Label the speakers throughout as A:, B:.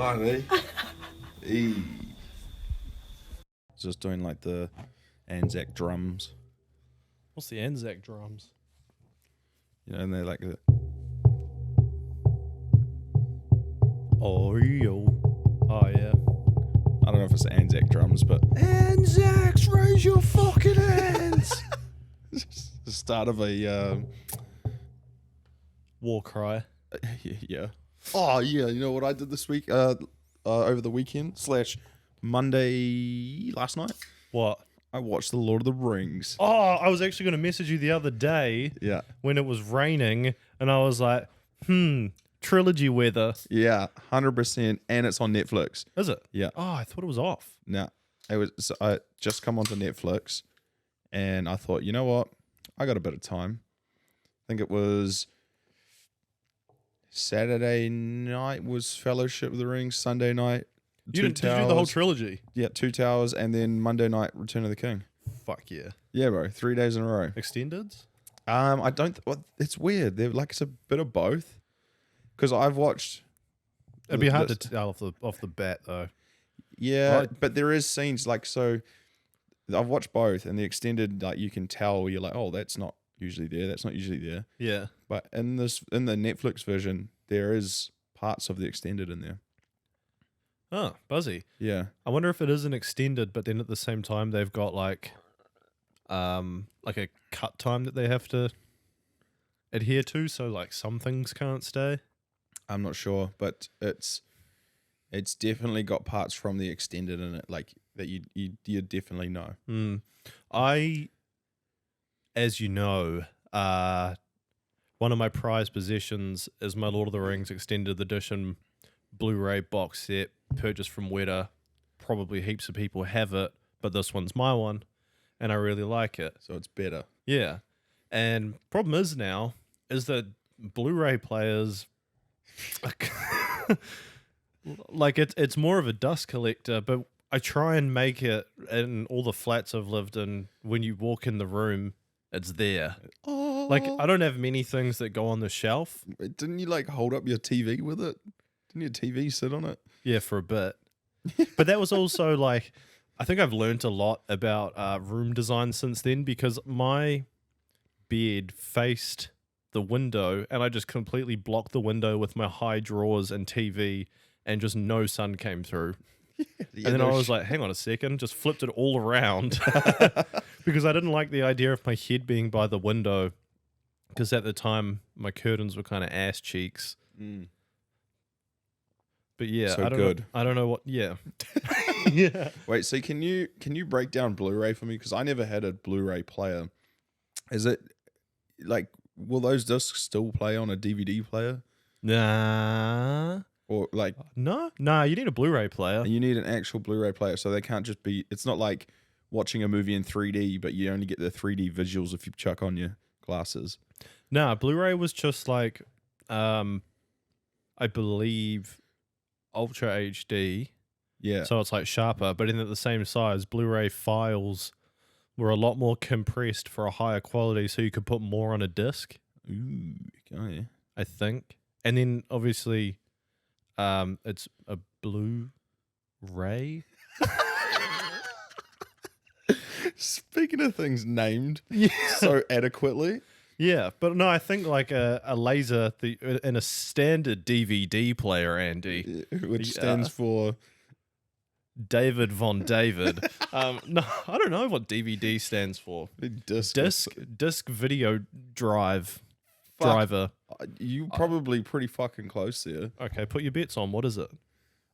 A: on, eh? Hey. Just doing like the Anzac drums.
B: What's the Anzac drums?
A: You know, and they're like the...
B: Oh, yeah.
A: I don't know if it's the Anzac drums, but Anzacs, raise your fucking hands. It's the start of a
B: War cry.
A: yeah. Oh yeah, you know what I did this week? Over the weekend / Monday last night.
B: What?
A: I watched The Lord of the Rings.
B: Oh, I was actually going to message you the other day.
A: Yeah.
B: When it was raining, and I was like, trilogy weather.
A: Yeah, 100%, and it's on Netflix.
B: Is it?
A: Yeah.
B: Oh, I thought it was off.
A: No, it was. So I just come onto Netflix, and I thought, you know what? I got a bit of time. I think it was Saturday night was Fellowship of the Ring. Sunday night,
B: Did you do the whole trilogy?
A: Yeah, Two Towers, and then Monday night, Return of the King.
B: Fuck yeah.
A: Yeah, bro, 3 days in a row.
B: Extendeds?
A: I don't. Well, it's weird. They're like it's a bit of both. Because I've watched.
B: It'd be hard to tell off the bat though.
A: Yeah,
B: Right.
A: but there is scenes like so. I've watched both, and the extended, like you can tell, you're like, oh, that's not usually there. That's not usually there.
B: Yeah.
A: But in the Netflix version, there is parts of the extended in there.
B: Oh, buzzy.
A: Yeah.
B: I wonder if it is an extended, but then at the same time they've got like a cut time that they have to adhere to, so like some things can't stay.
A: I'm not sure, but it's definitely got parts from the extended in it, like that you definitely know.
B: I, as you know, one of my prized possessions is my Lord of the Rings extended edition Blu-ray box set purchased from Weta. Probably heaps of people have it, but this one's my one, and I really like it.
A: So it's better.
B: Yeah, and problem is now is that Blu-ray players, like it's more of a dust collector, but I try and make it in all the flats I've lived in. When you walk in the room, it's there.
A: Oh,
B: Like I don't have many things that go on the shelf.
A: Didn't you like hold up your TV with it? Didn't your TV sit on it?
B: Yeah, for a bit. But that was also like, I think I've learned a lot about room design since then, because my bed faced the window and I just completely blocked the window with my high drawers and TV, and just no sun came through. And then I was like, hang on a second, just flipped it all around because I didn't like the idea of my head being by the window, because at the time my curtains were kind of ass cheeks. But yeah,
A: So
B: I don't
A: good.
B: know. I don't know what. Yeah, yeah.
A: Wait, so can you break down Blu-ray for me? Because I never had a Blu-ray player. Is it like, will those discs still play on a DVD player,
B: Nah,
A: or like
B: no. You need a Blu-ray player.
A: you need an actual Blu-ray player, so they can't just be? It's not like watching a movie in 3D, but you only get the 3D visuals if you chuck on your glasses.
B: Nah, Blu-ray was just like, I believe, Ultra HD.
A: Yeah.
B: So it's like sharper, but in at the same size. Blu-ray files were a lot more compressed for a higher quality, so you could put more on a disc.
A: Ooh. Oh yeah.
B: I think. And then obviously, it's a Blu-ray.
A: Speaking of things named so adequately.
B: Yeah, but no, I think like a laser in a standard DVD player, Andy,
A: Which stands for
B: David Von David. No, I don't know what DVD stands for. Disc video drive.
A: Fuck.
B: Driver.
A: You probably pretty fucking close there.
B: Okay, put your bets on. What is it?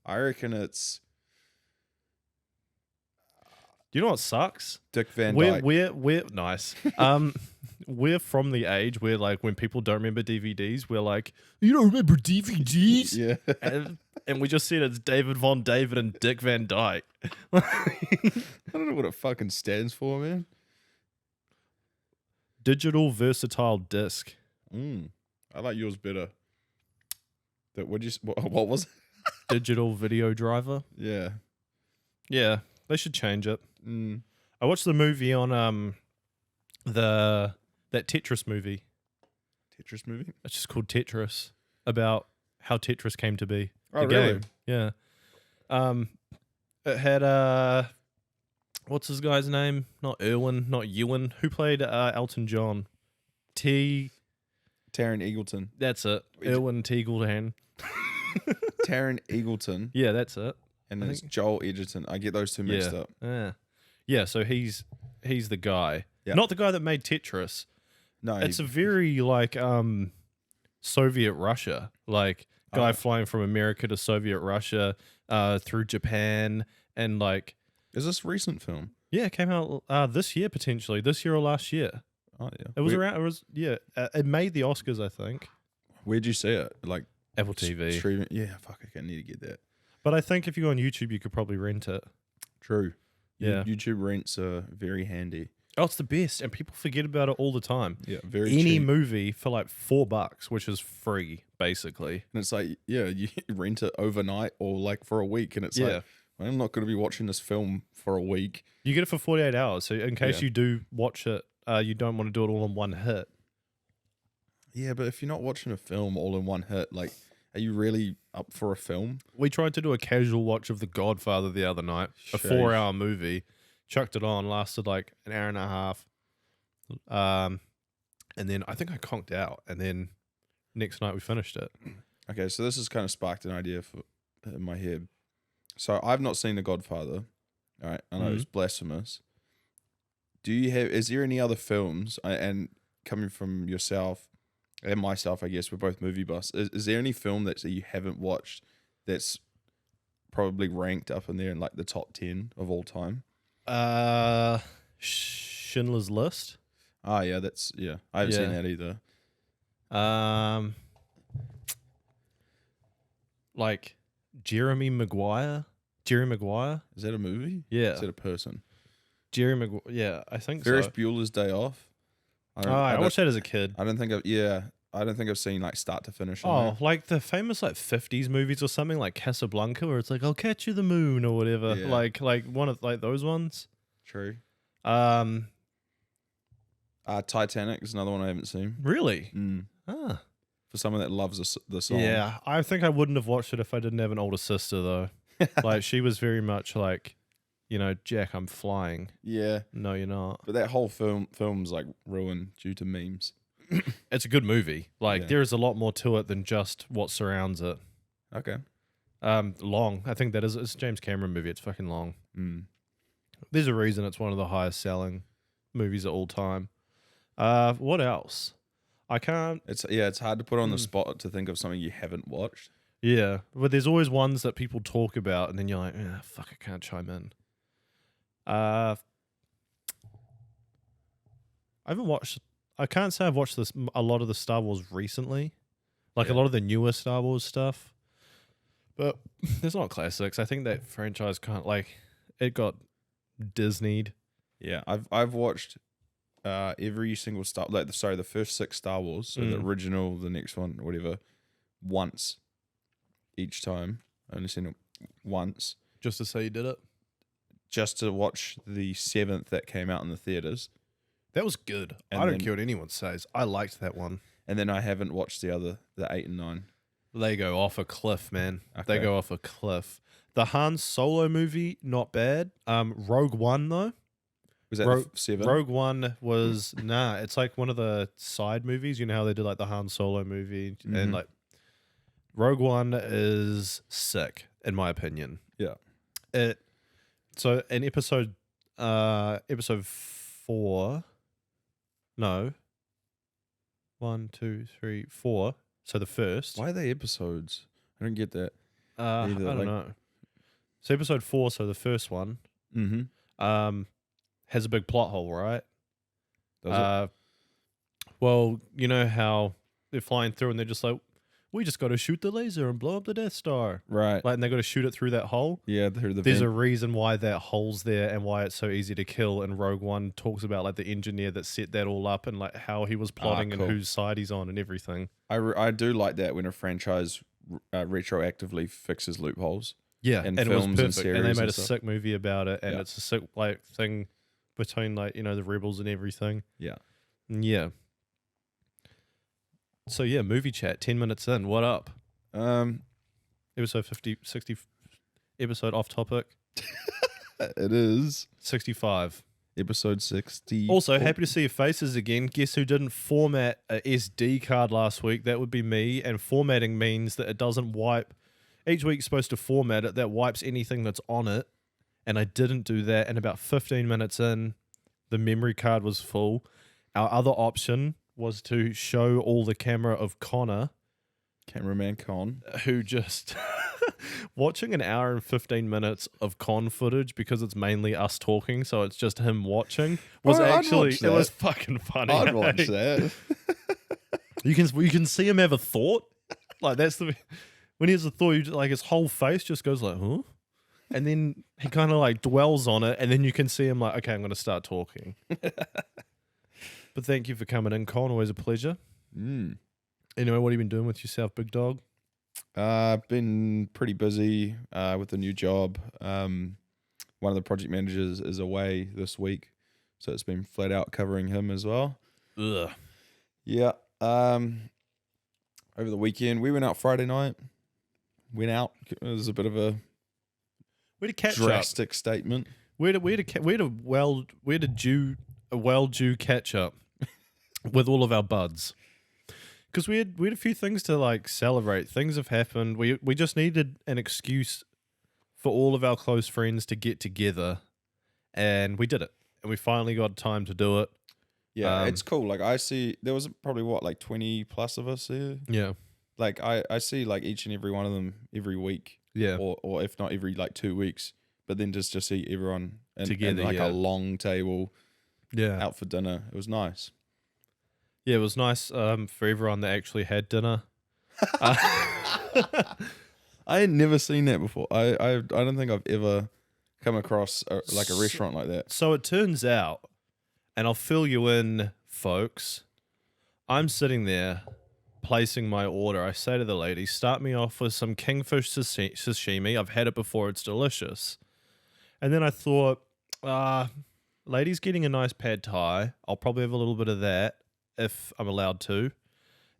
A: I reckon it's
B: Do you know what sucks?
A: Dick Van Dyke.
B: We're nice. We're from the age where, like, when people don't remember DVDs, we're like, you don't remember DVDs?
A: Yeah.
B: And we just said it's David Von David and Dick Van Dyke.
A: I don't know what it fucking stands for, man.
B: Digital versatile disc.
A: I like yours better. What was it?
B: Digital video driver.
A: Yeah.
B: Yeah, they should change it. I watched the movie on that Tetris movie.
A: Tetris movie?
B: It's just called Tetris, about how Tetris came to be.
A: Oh,
B: the
A: really?
B: game. Yeah. It had what's his guy's name? Not Irwin, not Ewan. Who played Elton John?
A: Taron Egerton.
B: That's it. Irwin Teaglehan.
A: Taron Egerton.
B: Yeah, that's it.
A: And it's Joel Edgerton. I get those two mixed up.
B: Yeah, so he's the guy.
A: Yeah.
B: Not the guy that made Tetris.
A: No.
B: It's a very like Soviet Russia. Like guy flying from America to Soviet Russia, through Japan, and like
A: Is this a recent film?
B: yeah, it came out this year potentially. This year or last year.
A: Oh yeah.
B: It was around. It was it made the Oscars, I think.
A: Where'd you see it? Like
B: Apple TV.
A: Streaming? Yeah, fuck, I need to get that.
B: But I think if you go on YouTube, you could probably rent it.
A: True.
B: Yeah.
A: YouTube rents are very handy.
B: Oh, it's the best, and people forget about it all the time.
A: Yeah, very
B: Any
A: cheap.
B: movie for like $4, which is free, basically.
A: And it's like, yeah, you rent it overnight or like for a week, and it's
B: Yeah.
A: like, I'm not going to be watching this film for a week.
B: You get it for 48 hours, so in case
A: Yeah.
B: you do watch it, you don't want to do it all in one hit.
A: Yeah, but if you're not watching a film all in one hit, like, are you really up for a film?
B: We tried to do a casual watch of The Godfather the other night, a
A: Sheesh.
B: 4-hour movie. Chucked it on, lasted like an hour and a half. And then I think I conked out, and then next night we finished it.
A: Okay, so this has kind of sparked an idea in my head. So I've not seen The Godfather. All right, I know it's blasphemous. Is there any other films, and coming from yourself and myself, I guess we're both movie buffs, is there any film that you haven't watched that's probably ranked up in there in like the top 10 of all time?
B: Schindler's List.
A: Ah, yeah, I haven't seen that either.
B: Like Jerry Maguire.
A: Is that a movie?
B: Yeah.
A: Is that a person?
B: Jerry Maguire. Yeah, I think
A: Ferris
B: so.
A: Bueller's Day Off.
B: I watched that as a kid.
A: I don't think I've seen like start to finish.
B: Oh, like the famous like 50s movies or something like Casablanca, where it's like I'll catch you the moon or whatever.
A: Yeah.
B: Like one of like those ones.
A: True.
B: Um,
A: Titanic is another one I haven't seen.
B: really?
A: For someone that loves the song.
B: Yeah, I think I wouldn't have watched it if I didn't have an older sister though. Like she was very much like, Jack, I'm flying.
A: Yeah.
B: No, you're not.
A: But that whole film's like ruined due to memes.
B: It's a good movie. Like
A: Yeah.
B: there is a lot more to it than just what surrounds it.
A: Okay.
B: Long. I think it's a James Cameron movie. It's fucking long. There's a reason it's one of the highest selling movies of all time. What else? I can't.
A: It's hard to put on the spot to think of something you haven't watched.
B: Yeah, but there's always ones that people talk about, and then you're like, fuck, I can't chime in. I haven't watched. I can't say I've watched a lot of the Star Wars recently, like a lot of the newer Star Wars stuff. But there's not classics. I think that franchise it got Disneyed.
A: Yeah, I've watched every single the first 6 Star Wars, so the original, the next one, whatever, once each time. I only seen it once,
B: Just to say you did it.
A: just to watch the 7th that came out in the theaters,
B: That was good.
A: And
B: I don't
A: then-
B: care what anyone says. I liked that one.
A: and then I haven't watched the 8 and 9.
B: They go off a cliff, man. They
A: Okay.
B: go off a cliff. The Han Solo movie, not bad. Rogue One though.
A: Was that
B: Rogue
A: 7?
B: Rogue One was it's like one of the side movies. You know how they did like the Han Solo movie and like Rogue One is sick in my opinion.
A: Yeah.
B: So in episode 4, no, 1, 2, 3, 4. So the first.
A: Why are they episodes? I don't get that.
B: I
A: Either,
B: don't
A: like-
B: know. So episode 4, so the first one, has a big plot hole, right?
A: Does it?
B: Well, you know how they're flying through and they're just like, we just got to shoot the laser and blow up the Death Star.
A: Right.
B: Like, and they got to shoot it through that hole.
A: Yeah, through the
B: There's a
A: vent.
B: reason why that hole's there and why it's so easy to kill. And Rogue One talks about like the engineer that set that all up and like how he was plotting
A: cool.
B: and whose side he's on and everything.
A: I do like that when a franchise retroactively fixes loopholes.
B: Yeah,
A: And
B: and it was
A: films and
B: perfect. And they
A: series
B: made
A: and
B: a
A: stuff.
B: sick movie about it, and
A: Yeah.
B: it's a sick like thing between like the rebels and everything.
A: Yeah.
B: Yeah. So yeah, movie chat. 10 minutes in. What up?
A: Um,
B: Episode 50, 60, episode off topic?
A: It is
B: 65.
A: episode 60.
B: Also, happy to see your faces again. Guess who didn't format a SD card last week? That would be me. And formatting means that it doesn't wipe. Each week's supposed to format it. That wipes anything that's on it. And I didn't do that. And about 15 minutes in, the memory card was full. Our other option was to show all the camera of Connor.
A: Cameraman Con.
B: Who just... watching an hour and 15 minutes of con footage because it's mainly us talking, so it's just him watching, was actually... It was fucking funny.
A: I'd watch that.
B: You can see him have a thought. Like, that's the... When he has a thought, like, his whole face just goes like, huh? And then he kind of like dwells on it, and then you can see him like, okay, I'm going to start talking. But thank you for coming in, Con. Always a pleasure. Anyway, what have you been doing with yourself, big dog?
A: Been pretty busy with the new job. One of the project managers is away this week, so it's been flat out covering him as well.
B: Ugh.
A: Yeah. Over the weekend, we went out Friday night. Went out. It was a bit of a drastic statement.
B: Where did a well-due catch up with all of our buds? Because we had a few things to like celebrate. Things have happened. We just needed an excuse for all of our close friends to get together, and we did it. And we finally got time to do it.
A: Yeah, it's cool. Like I see, there was probably like 20 plus of us here.
B: Yeah.
A: Like I see like each and every one of them every week.
B: Yeah.
A: Or if not every like 2 weeks. But then just to see everyone
B: together,
A: like a long table.
B: Yeah.
A: Out for dinner. It was nice.
B: Yeah, it was nice for everyone that actually had dinner.
A: I had never seen that before. I don't think I've ever come across a restaurant like that.
B: So it turns out, and I'll fill you in, folks, I'm sitting there placing my order. I say to the lady, start me off with some kingfish sashimi. I've had it before. It's delicious. And then I thought, lady's getting a nice pad thai. I'll probably have a little bit of that if I'm allowed to.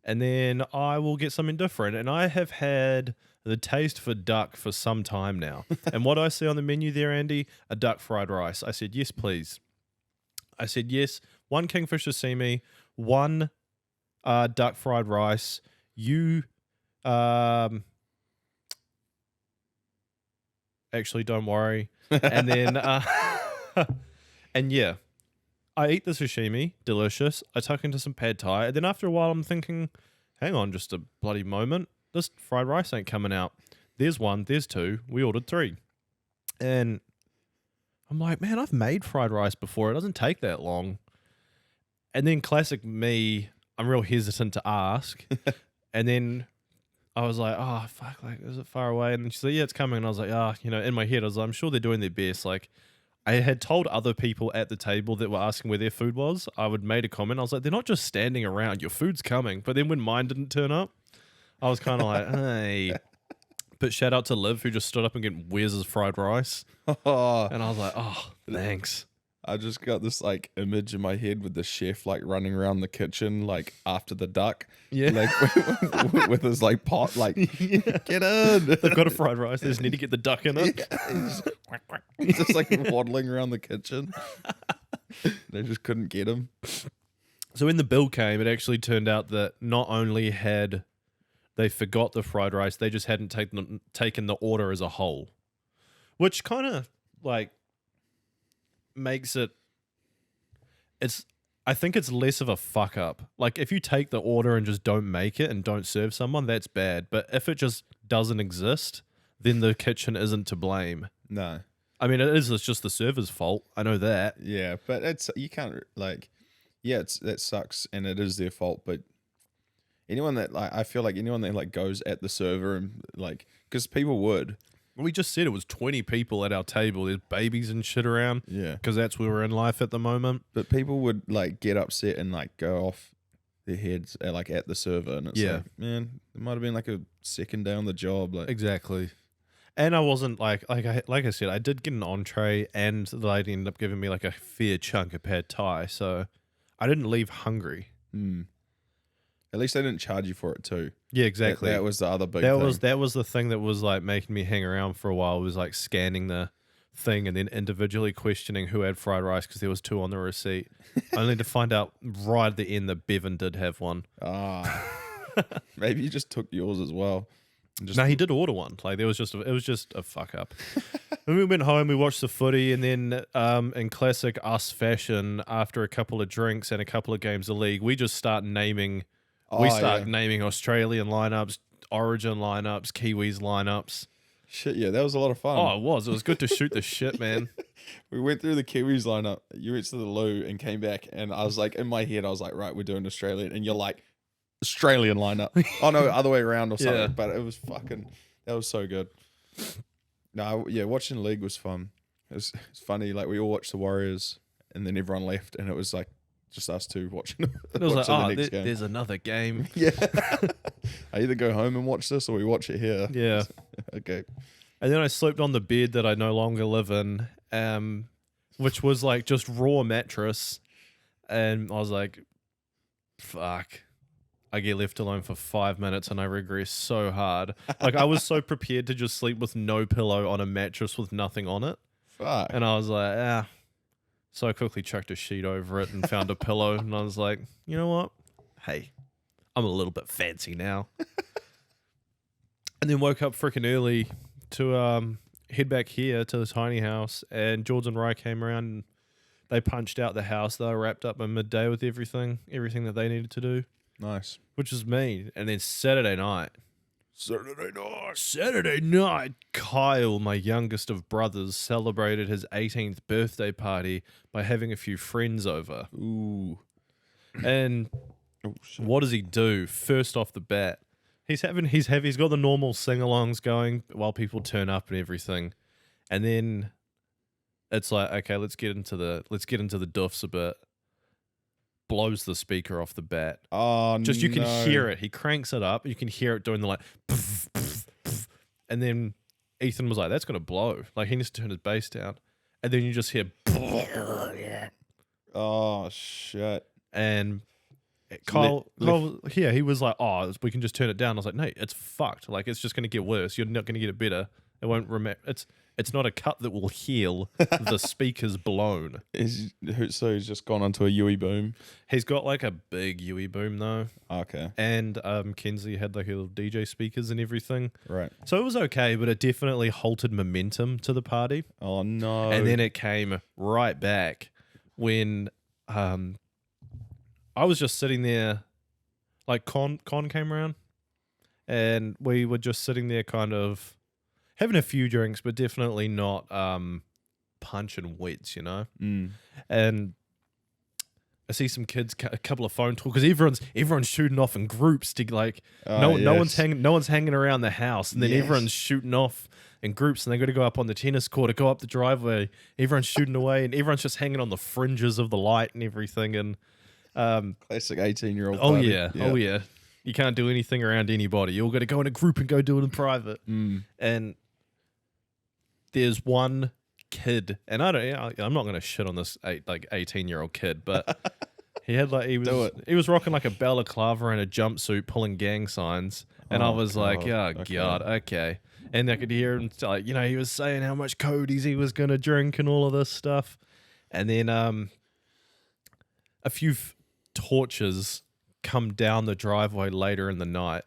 B: And then I will get something different. And I have had the taste for duck for some time now. And what do I see on the menu there, Andy? A duck fried rice. I said, yes, please. I said, yes, 1 kingfish sashimi, 1 duck fried rice. You, actually, don't worry. And then, and yeah, I eat the sashimi, delicious. I tuck into some pad thai. And then after a while, I'm thinking, hang on just a bloody moment. This fried rice ain't coming out. There's 1, there's 2. We ordered 3. And I'm like, man, I've made fried rice before. It doesn't take that long. And then classic me, I'm real hesitant to ask. And then I was like, oh, fuck, like, is it far away? And she said, yeah, it's coming. And I was like, in my head, I was like, I'm sure they're doing their best. Like, I had told other people at the table that were asking where their food was, I would made a comment. I was like, they're not just standing around. Your food's coming. But then when mine didn't turn up, I was kind of like, hey. But shout out to Liv, who just stood up and went, where's his fried rice? And I was like, oh, thanks.
A: I just got this like image in my head with the chef like running around the kitchen like after the duck.
B: Yeah.
A: Like with his like pot, like, get in.
B: They've got a fried rice. They just need to get the duck in it.
A: Yeah. He's just like waddling around the kitchen. They just couldn't get him.
B: So when the bill came, it actually turned out that not only had they forgot the fried rice, they just hadn't taken the order as a whole. Which kind of like makes I think it's less of a fuck up. Like if you take the order and just don't make it and don't serve someone, that's bad. But if it just doesn't exist, then the kitchen isn't to blame.
A: No.
B: I mean, it's just the server's fault. I know that.
A: Yeah, but you can't like, yeah, that sucks and it is their fault. But anyone that like, I feel like anyone that like goes at the server and like, because people would.
B: We just said it was 20 people at our table. There's babies and shit around.
A: Yeah.
B: Because that's where we're in life at the moment.
A: But people would like get upset and like go off their heads at the server. And it's like, man, it might have been like a second day on the job. Like
B: exactly. And I wasn't like I said, I did get an entree and the lady ended up giving me like a fair chunk of pad thai. So I didn't leave hungry.
A: Mm. At least they didn't charge you for it too.
B: Yeah, exactly.
A: That was the other big thing.
B: That was the thing that was like making me hang around for a while. Was like scanning the thing and then individually questioning who had fried rice because there was 2 on the receipt, only to find out right at the end that Bevan did have one.
A: Maybe you just took yours as well.
B: No, he did order one. Like it was just a fuck up. And we went home, we watched the footy, and then in classic us fashion, after a couple of drinks and a couple of games of league, we just start naming. Naming Australian lineups, Origin lineups, Kiwis lineups.
A: Shit, yeah, that was a lot of fun.
B: Oh, it was. It was good to shoot the shit, man.
A: We went through the Kiwis lineup. You went to the loo and came back, and I was like, in my head, I was like, right, we're doing Australian, and you're like, Australian lineup. Oh no, other way around or something.
B: Yeah.
A: But it was that was so good. No, yeah, watching league was fun. It's funny. Like we all watched the Warriors, and then everyone left, and it was like just us two watching.
B: It was like,
A: the next game.
B: there's another game.
A: Yeah. I either go home and watch this, or we watch it here.
B: Yeah.
A: Okay.
B: And then I slept on the bed that I no longer live in, which was like just raw mattress, and I was like, fuck. I get left alone for 5 minutes and I regress so hard. Like I was so prepared to just sleep with no pillow on a mattress with nothing on it.
A: Fuck.
B: And I was like, ah. So I quickly chucked a sheet over it and found a pillow. And I was like, you know what? Hey, I'm a little bit fancy now. And then woke up freaking early to head back here to the tiny house. And George and Rye came around and they punched out the house. They were wrapped up by midday with everything that they needed to do.
A: Nice.
B: Which was me. And then Saturday night, Kyle, my youngest of brothers, celebrated his 18th birthday party by having a few friends over.
A: Ooh.
B: And what does he do? First off the bat, he's got the normal sing-alongs going while people turn up and everything. And then it's like, okay, let's get into the doofs a bit. Blows the speaker off the bat.
A: Oh,
B: just you can hear it. He cranks it up. You can hear it doing the like, pff, pff, pff. And then Ethan was like, "That's gonna blow." Like he needs to turn his bass down, and then you just hear,
A: oh shit.
B: And Kyle, he was like, "Oh, we can just turn it down." I was like, "No, it's fucked. Like it's just gonna get worse. You're not gonna get it better. It won't It's not a cut that will heal. The speaker's blown."
A: So he's just gone onto a Yui boom.
B: He's got like a big Yui boom though.
A: Okay.
B: And Kenzie had like little DJ speakers and everything.
A: Right.
B: So it was okay, but it definitely halted momentum to the party.
A: Oh no.
B: And then it came right back when I was just sitting there, like Con came around, and we were just sitting there kind of having a few drinks, but definitely not punch and wets, you know?
A: Mm.
B: And I see some kids, a couple of phone calls, because everyone's shooting off in groups to like, no one's hanging around the house, and then everyone's shooting off in groups, and they got to go up on the tennis court or go up the driveway. Everyone's shooting away, and everyone's just hanging on the fringes of the light and everything. And
A: classic 18-year-old.
B: Oh yeah. You can't do anything around anybody. You all got to go in a group and go do it in private.
A: Mm.
B: And there's one kid, and I'm not going to shit on this 18-year-old kid, but he was rocking like a balaclava and a jumpsuit, pulling gang signs, and I was like, God, okay. And I could hear him like, he was saying how much Cody's he was going to drink and all of this stuff, and then a few torches come down the driveway later in the night,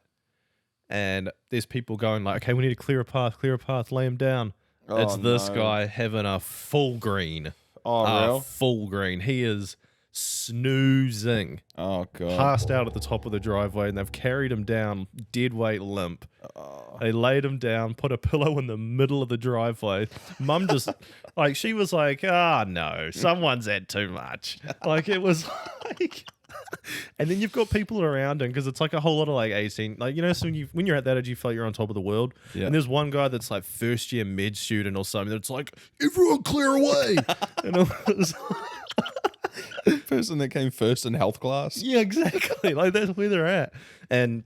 B: and there's people going like, okay, we need to clear a path, lay him down. It's this guy having a full green.
A: Oh, real?
B: Full green. He is snoozing.
A: Oh, God.
B: Passed out at the top of the driveway, and they've carried him down, dead weight limp.
A: Oh.
B: They laid him down, put a pillow in the middle of the driveway. Mum just, she was like, no, someone's had too much. Like, it was like... And then you've got people around him, because it's like a whole lot of like 18, so when you're at that age, you feel like you're on top of the world. Yeah. And there's one guy that's like first year med student or something that's like, everyone clear away. And it was
A: person that came first in health class.
B: Yeah, exactly. Like that's where they're at. And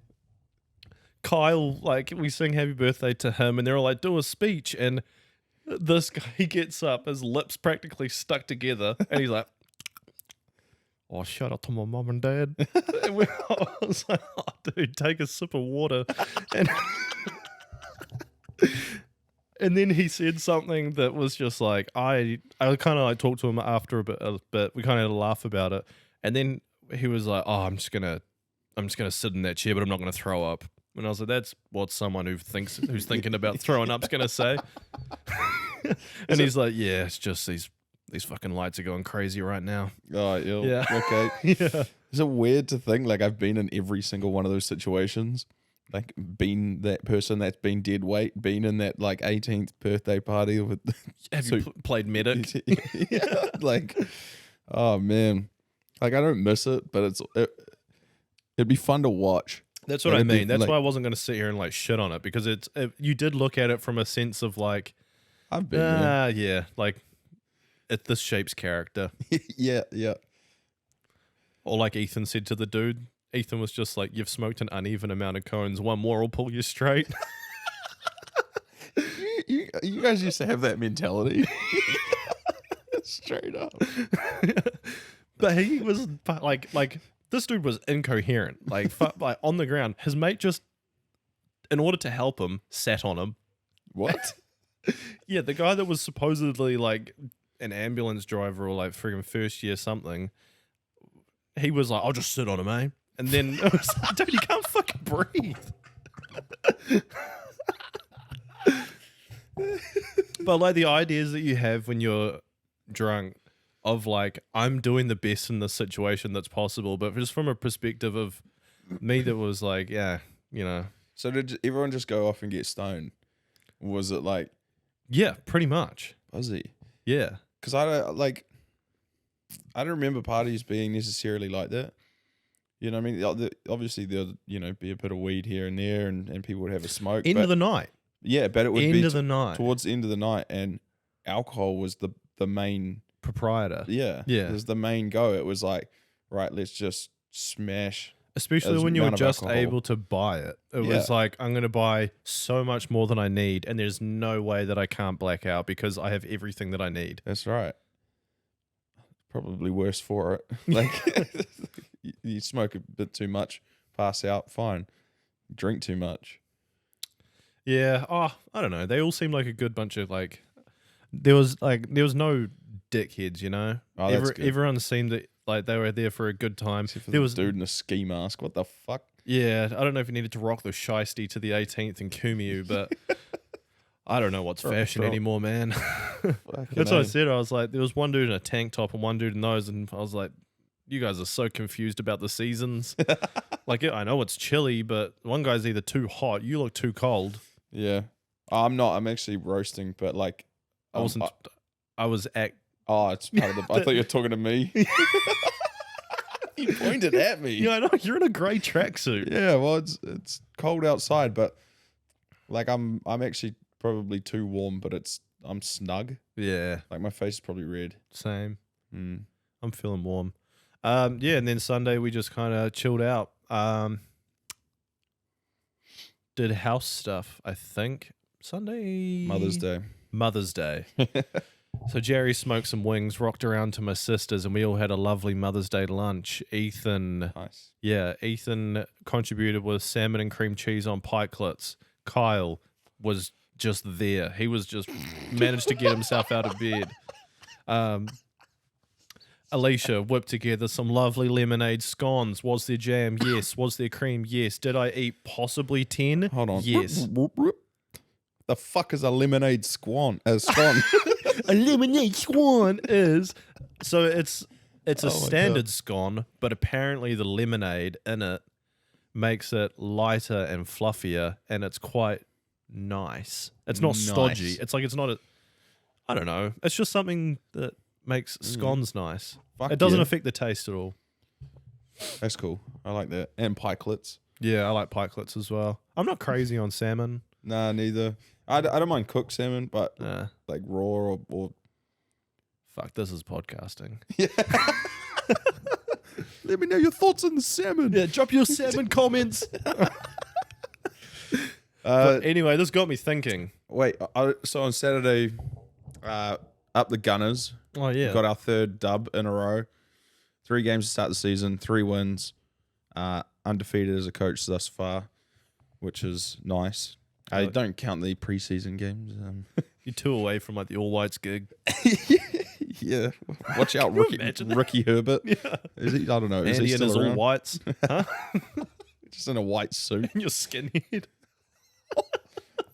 B: Kyle, like we sing happy birthday to him, and they're all like, do a speech, and this guy gets up, his lips practically stuck together, and he's like, oh, shout out to my mum and dad. And I was like, oh, dude, take a sip of water. And and then he said something that was just like, I kind of like talked to him after a bit. We kind of had a laugh about it. And then he was like, oh, I'm just gonna sit in that chair, but I'm not gonna throw up. And I was like, that's what someone who's thinking about throwing up's gonna say. And he's like, yeah, it's just these fucking lights are going crazy right now.
A: Oh, ew.
B: Yeah.
A: Okay.
B: Yeah.
A: Is it weird to think like I've been in every single one of those situations? Like been that person that's been dead weight, been in that like 18th birthday party with.
B: Have you played medic?
A: Yeah. Like, oh man, like I don't miss it, but it'd be fun to watch.
B: That's what I mean. That's why I wasn't going to sit here and like shit on it, because you did look at it from a sense of like,
A: I've been there.
B: Yeah, like this shapes character.
A: Yeah.
B: Or like Ethan said to the dude. Ethan was just like, you've smoked an uneven amount of cones. One more will pull you straight.
A: you guys used to have that mentality. Straight up.
B: But he was like this dude was incoherent. Like on the ground. His mate just, in order to help him, sat on him.
A: What?
B: Yeah, the guy that was supposedly like an ambulance driver or like friggin' first year something, he was like, I'll just sit on him, eh? And then it was like, dude, you can't fucking breathe. But like the ideas that you have when you're drunk of like, I'm doing the best in this situation that's possible, but just from a perspective of me that was like, yeah, you know.
A: So did everyone just go off and get stoned? Was it like...
B: Yeah, pretty much.
A: Was he?
B: Yeah.
A: Because I don't remember parties being necessarily like that. You know what I mean? Obviously, there'll, be a bit of weed here and there, and people would have a smoke.
B: End of the night.
A: Yeah, but it would
B: End
A: be
B: of the night.
A: towards the end of the night, and alcohol was the main...
B: proprietor.
A: Yeah. It was the main go. It was like, right, let's just smash...
B: Especially when you were just
A: alcohol.
B: able to buy it. It was like, I'm going to buy so much more than I need, and there's no way that I can't black out because I have everything that I need.
A: That's right. Probably worse for it. Like, you smoke a bit too much, pass out, fine. Drink too much.
B: Yeah. Oh, I don't know. They all seem like a good bunch of like. There was no dickheads, you know.
A: Oh, that's good.
B: Everyone seemed that like they were there for a good time.
A: There was a dude in a ski mask. What the fuck?
B: Yeah, I don't know if you needed to rock the shiesty to the 18th in Kumiu, but I don't know what's fashion anymore, man. That's what I said. I was like, there was one dude in a tank top and one dude in those, and I was like, you guys are so confused about the seasons. Like, I know it's chilly, but one guy's either too hot, you look too cold.
A: Yeah. I'm not. I'm actually roasting, but like...
B: I wasn't... I was at...
A: Oh, it's part of the... I thought you were talking to me. You pointed at me.
B: Yeah, I know. You're in a grey tracksuit.
A: Yeah, well, it's cold outside, but like I'm actually probably too warm, but I'm snug.
B: Yeah.
A: Like my face is probably red.
B: Same.
A: Mm.
B: I'm feeling warm. Yeah, and then Sunday we just kind of chilled out. Did house stuff, I think. Sunday... Mother's Day. So Jerry smoked some wings, rocked around to my sisters, and we all had a lovely Mother's Day lunch. Ethan contributed with salmon and cream cheese on pikelets. Kyle was just there. He was just managed to get himself out of bed. Alicia whipped together some lovely lemonade scones. Was there jam? Yes. Was there cream? Yes. Did I eat possibly 10?
A: Hold on.
B: Yes.
A: The fuck is a lemonade scone? Scone.
B: A lemonade scone is... So it's a standard scone, but apparently the lemonade in it makes it lighter and fluffier, and it's quite nice. It's not stodgy. It's like it's not a... I don't know. It's just something that makes scones nice.
A: Fuck
B: it doesn't
A: yeah.
B: affect the taste at all.
A: That's cool. I like that. And pikelets.
B: Yeah, I like pikelets as well. I'm not crazy on salmon.
A: Nah, neither. I don't mind cooked salmon, but like raw or...
B: Fuck, this is podcasting.
A: Yeah. Let me know your thoughts on the salmon.
B: Yeah, drop your salmon comments. Anyway, this got me thinking.
A: Wait, so on Saturday, up the Gunners.
B: Oh, yeah.
A: Got our third dub in a row. 3 games to start the season, 3 wins, undefeated as a coach thus far, which is nice. I don't count the preseason games.
B: You're 2 away from like the All Whites gig.
A: Yeah, watch out, Ricky Herbert. Yeah. Is he? I don't know. Is
B: Andy
A: he
B: and
A: still
B: his
A: around?
B: All Whites, huh?
A: Just in a white suit.
B: And your skinhead.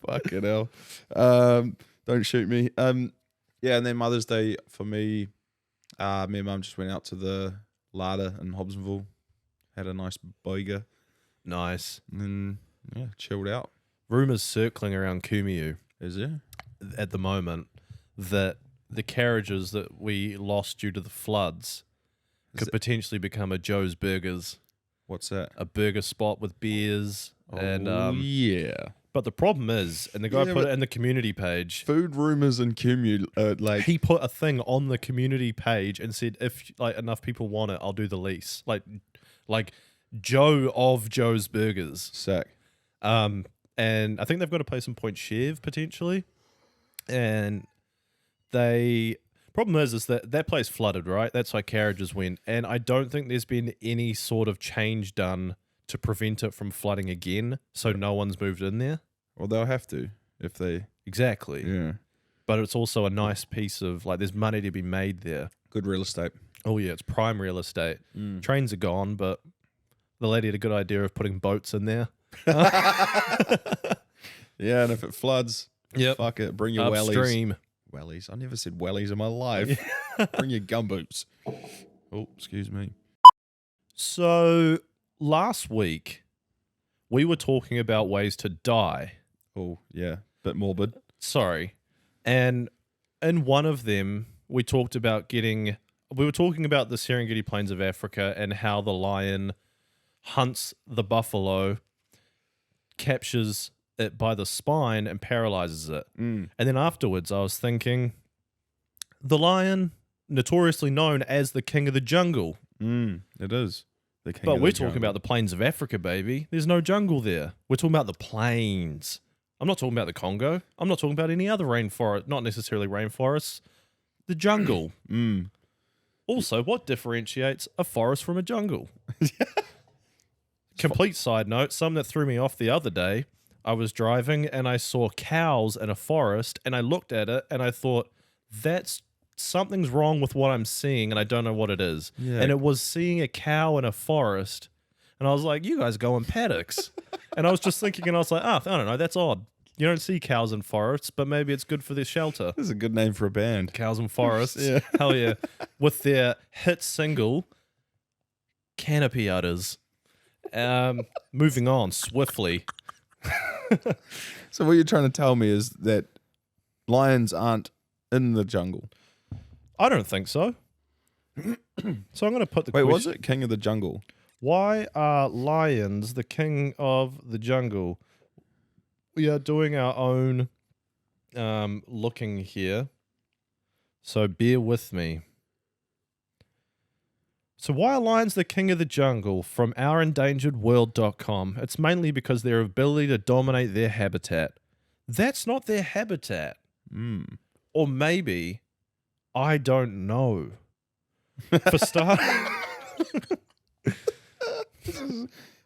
A: Fucking hell. Don't shoot me. Yeah, and then Mother's Day for me, me and Mum just went out to the larder in Hobsonville, had a nice burger,
B: Nice.
A: and then chilled out.
B: Rumours circling around Kumiu
A: Is there?
B: at the moment that the carriages that we lost due to the floods could potentially become a Joe's Burgers,
A: What's that?
B: a burger spot with beers. And
A: yeah.
B: But the problem is, and the guy
A: Yeah,
B: put
A: but
B: it in the community page.
A: Food rumors and like
B: He put a thing on the community page and said, if like enough people want it, I'll do the lease. Like Joe of Joe's Burgers.
A: sack.
B: And I think they've got a place in Point Chev potentially. And problem is that place flooded, right? That's why carriages went. And I don't think there's been any sort of change done to prevent it from flooding again. So no one's moved in there.
A: Well, they'll have to if they.
B: Exactly.
A: Yeah.
B: But it's also a nice piece of, like, there's money to be made there.
A: Good real estate.
B: Oh, yeah, it's prime real estate. Trains are gone, but the lady had a good idea of putting boats in there.
A: Yeah, and if it floods, fuck it. Bring your
B: Upstream.
A: wellies. I never said wellies in my life. Bring your gumboots. Oh, excuse me.
B: So last week, we were talking about ways to die.
A: Oh, yeah. Bit morbid.
B: Sorry. And in one of them, we were talking about the Serengeti Plains of Africa and how the lion hunts the buffalo, captures it by the spine and paralyzes it. And then afterwards, I was thinking, the lion, notoriously known as the king of the jungle.
A: It is. The king
B: But
A: of
B: we're
A: the
B: talking
A: jungle.
B: about the plains of Africa, baby. There's no jungle there. We're talking about the plains. I'm not talking about the Congo. I'm not talking about any other rainforest, not necessarily rainforests. The jungle. Also, what differentiates a forest from a jungle? Complete side note, something that threw me off the other day. I was driving and I saw cows in a forest and I looked at it and I thought, something's wrong with what I'm seeing and I don't know what it is.
A: Yeah.
B: And it was seeing a cow in a forest and I was like, you guys go in paddocks. And I was just thinking and I was like, I don't know, that's odd. You don't see cows in forests, but maybe it's good for their shelter.
A: This is a good name for a band.
B: Cows in forests.
A: Yeah.
B: Hell yeah. With their hit single, Canopy Udders. Moving on swiftly.
A: So what you're trying to tell me is that lions aren't in the jungle.
B: I don't think so. So I'm going to put the
A: Wait,
B: question.
A: was it King of the Jungle?
B: Why are lions the king of the jungle? We are doing our own looking here. So bear with me. So why are lions the king of the jungle? From ourendangeredworld.com. It's mainly because their ability to dominate their habitat. That's not their habitat. Or maybe, I don't know. For start...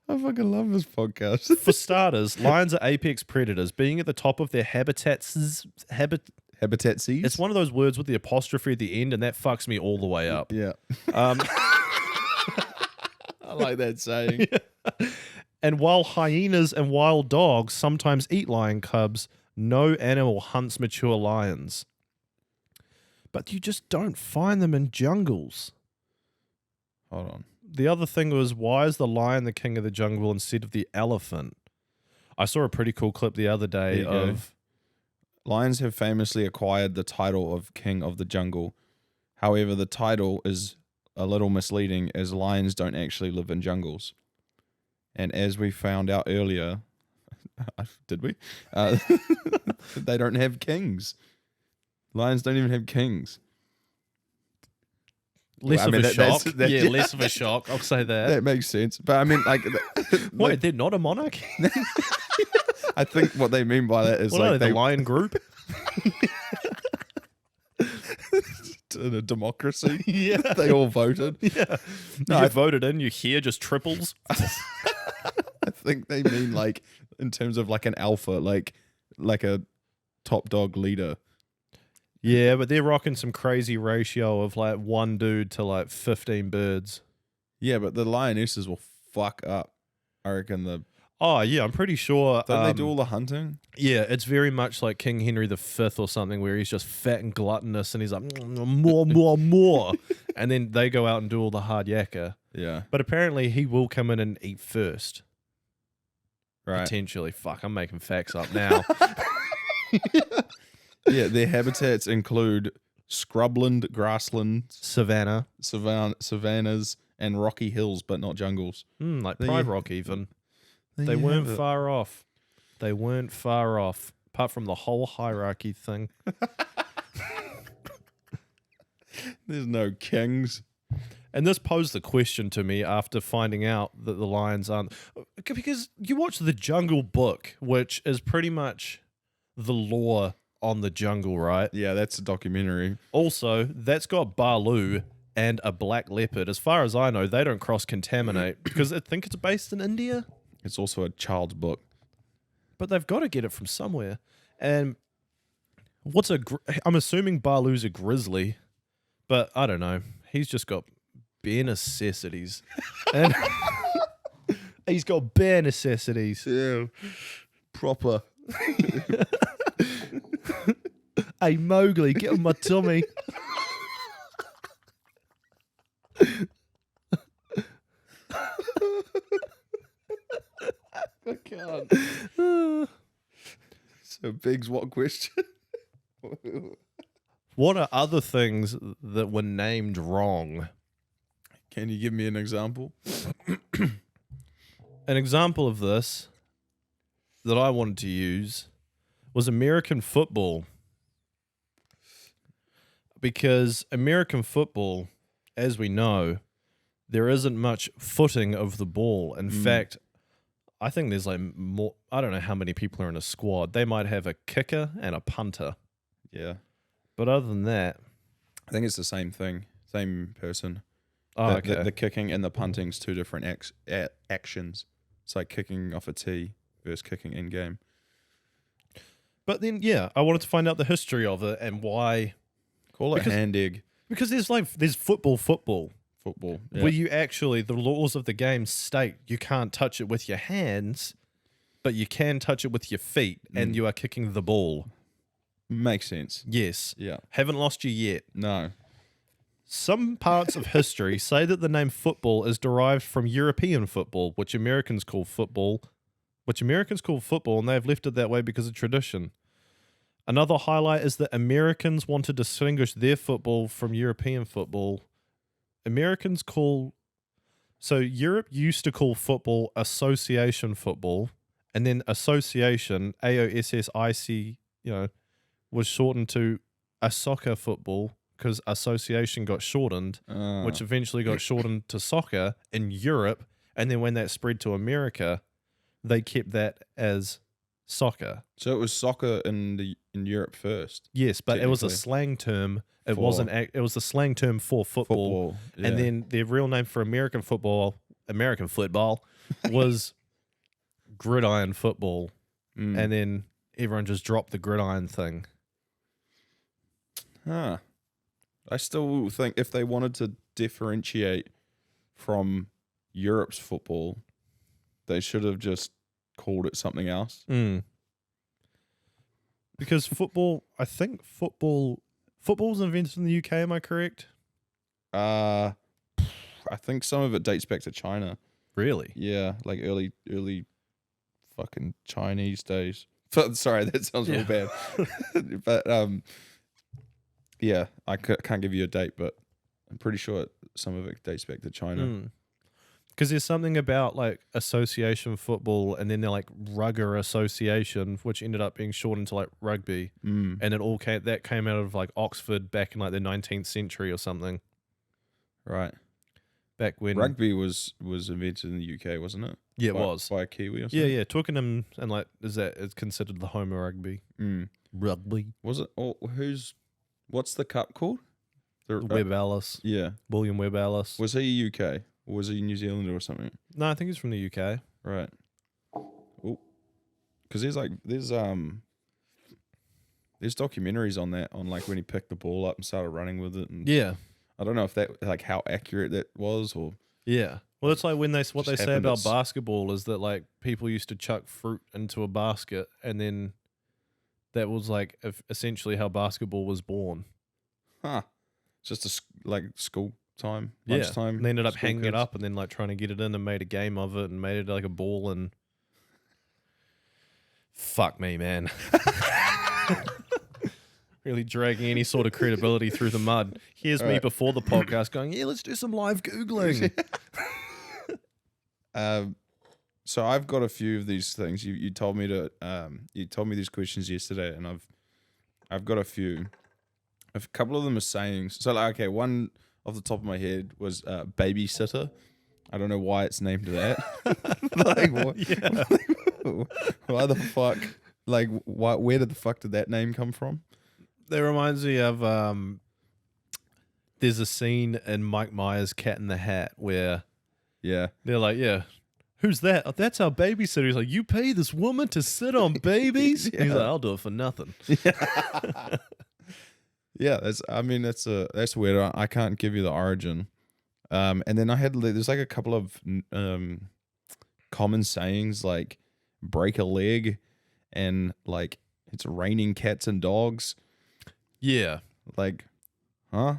A: I fucking love this podcast.
B: For starters, lions are apex predators, being at the top of their habitats.
A: Habitat C's?
B: It's one of those words with the apostrophe at the end, and that fucks me all the way up.
A: Yeah. I like that saying.
B: And while hyenas and wild dogs sometimes eat lion cubs, no animal hunts mature lions. But you just don't find them in jungles.
A: Hold on.
B: The other thing was, why is the lion the king of the jungle instead of the elephant? I saw a pretty cool clip the other day of...
A: Lions have famously acquired the title of king of the jungle. However, the title is a little misleading as lions don't actually live in jungles. And as we found out earlier, did we? They don't have kings. Lions don't even have kings.
B: Less of a shock. Less of a shock. I'll say that.
A: That makes sense. But I mean, like...
B: Wait, they're not a monarch?
A: I think what they mean by that is
B: what
A: like...
B: are they, the lion group?
A: in a democracy.
B: Yeah.
A: They all voted.
B: Yeah.
A: No,
B: you
A: I
B: get voted in, your hair just triples.
A: I think they mean like in terms of like an alpha, like a top dog leader.
B: Yeah, but they're rocking some crazy ratio of like one dude to like 15 birds.
A: Yeah, but the lionesses will fuck up. I reckon
B: Oh, yeah, I'm pretty sure.
A: don't they do all the hunting?
B: Yeah, it's very much like King Henry V or something where he's just fat and gluttonous and he's like, more, more, more. And then they go out and do all the hard yakka.
A: Yeah.
B: But apparently he will come in and eat first.
A: Right.
B: Potentially. Fuck, I'm making facts up now.
A: Yeah, their habitats include scrubland, grasslands, savannas, and rocky hills, but not jungles.
B: Like
A: There
B: Pride
A: you-
B: Rock even.
A: There
B: They
A: you
B: weren't
A: have it.
B: far off. They weren't far off. Apart from the whole hierarchy thing.
A: There's no kings.
B: And this posed the question to me after finding out that the lions aren't. Because you watch The Jungle Book, which is pretty much the lore on the jungle, right?
A: Yeah, that's a documentary.
B: Also, that's got Baloo and a black leopard. As far as I know, they don't cross-contaminate because I think it's based in India.
A: It's also a child's book.
B: But they've got to get it from somewhere. And I'm assuming Baloo's a grizzly, but I don't know. He's just got bare necessities. And he's got bare necessities.
A: Yeah, proper.
B: Hey, Mowgli, get on my tummy.
A: I can't. So, Biggs, what question?
B: What are other things that were named wrong?
A: Can you give me an example?
B: An example of this that I wanted to use was American football. Because American football, as we know, there isn't much footing of the ball. In fact, I think there's like more. I don't know how many people are in a squad. They might have a kicker and a punter.
A: Yeah.
B: But other than that,
A: I think it's the same thing. Same person.
B: oh,
A: The kicking and the punting's two different actions. It's like kicking off a tee versus kicking in game.
B: But then, yeah, I wanted to find out the history of it and why.
A: Call it hand egg
B: Because there's football,
A: football. Yeah.
B: where you actually, the laws of the game state you can't touch it with your hands, but you can touch it with your feet, and you are kicking the ball.
A: Makes sense.
B: Yes.
A: Yeah.
B: Haven't lost you yet.
A: No.
B: Some parts of history say that the name football is derived from European football, which Americans call football, and they have left it that way because of tradition. Another highlight is that Americans want to distinguish their football from European football. So Europe used to call football association football, and then association, AOSSIC, was shortened to a soccer football because association got shortened, which eventually got shortened to soccer in Europe. And then when that spread to America, they kept that as soccer.
A: So it was soccer in Europe first.
B: Yes, but it was a
A: Technically.
B: slang term. It
A: For-
B: wasn't. It was the slang term for football.
A: Yeah.
B: And then the real name for American football, was gridiron football. And then everyone just dropped the gridiron thing.
A: Huh. I still think if they wanted to differentiate from Europe's football, they should have just called it something else.
B: Because football's invented in the UK, am I correct?
A: I think some of it dates back to China.
B: Really?
A: Yeah, like early fucking Chinese days. Sorry, that sounds real bad. But yeah, I can't give you a date, but I'm pretty sure some of it dates back to China.
B: Because there's something about like association football, and then they're like rugger association, which ended up being shortened to like rugby, and it came out of like Oxford back in like the 19th century or something.
A: Right.
B: Back when
A: Rugby was invented in the UK, wasn't it?
B: yeah, it
A: by,
B: was.
A: by a Kiwi or something.
B: Yeah. Twickenham and like is considered the home of rugby. Rugby.
A: Was it? Oh, what's the cup called?
B: Webb Ellis.
A: Yeah.
B: William Webb Ellis.
A: Was he UK? Or was he New Zealand or something?
B: No, I think he's from the UK.
A: Right. Oh. Because there's documentaries on that, on like when he picked the ball up and started running with it. And
B: Yeah.
A: I don't know if that, like, how accurate that was, or
B: Yeah. Well, it's like when they
A: Just
B: say
A: happened
B: about
A: it's-
B: basketball is that like people used to chuck fruit into a basket, and then that was like essentially how basketball was born.
A: huh? It's just like school time,
B: Yeah.
A: lunchtime.
B: And they ended up
A: school
B: hanging it
A: kids.
B: up and then like trying to get it in and made a game of it and made it like a ball and fuck me, man. Really dragging any sort of credibility through the mud. Here's me
A: Right.
B: before the podcast going, yeah, let's do some live Googling.
A: So I've got a few of these things. You told me these questions yesterday, and I've got a few. A couple of them are sayings. So like, okay, one off the top of my head was babysitter. I don't know why it's named that. Like what?
B: Yeah.
A: Why the fuck? Like why? Where did the fuck did that name come from?
B: That reminds me of there's a scene in Mike Myers' Cat in the Hat where
A: Yeah.
B: they're like, yeah, who's that? "Oh, that's our babysitter." He's like, you pay this woman to sit on babies? He's like, I'll do it for nothing.
A: Yeah, that's weird. I can't give you the origin. And then there's like a couple of common sayings like break a leg and like it's raining cats and dogs.
B: Yeah.
A: Like, huh?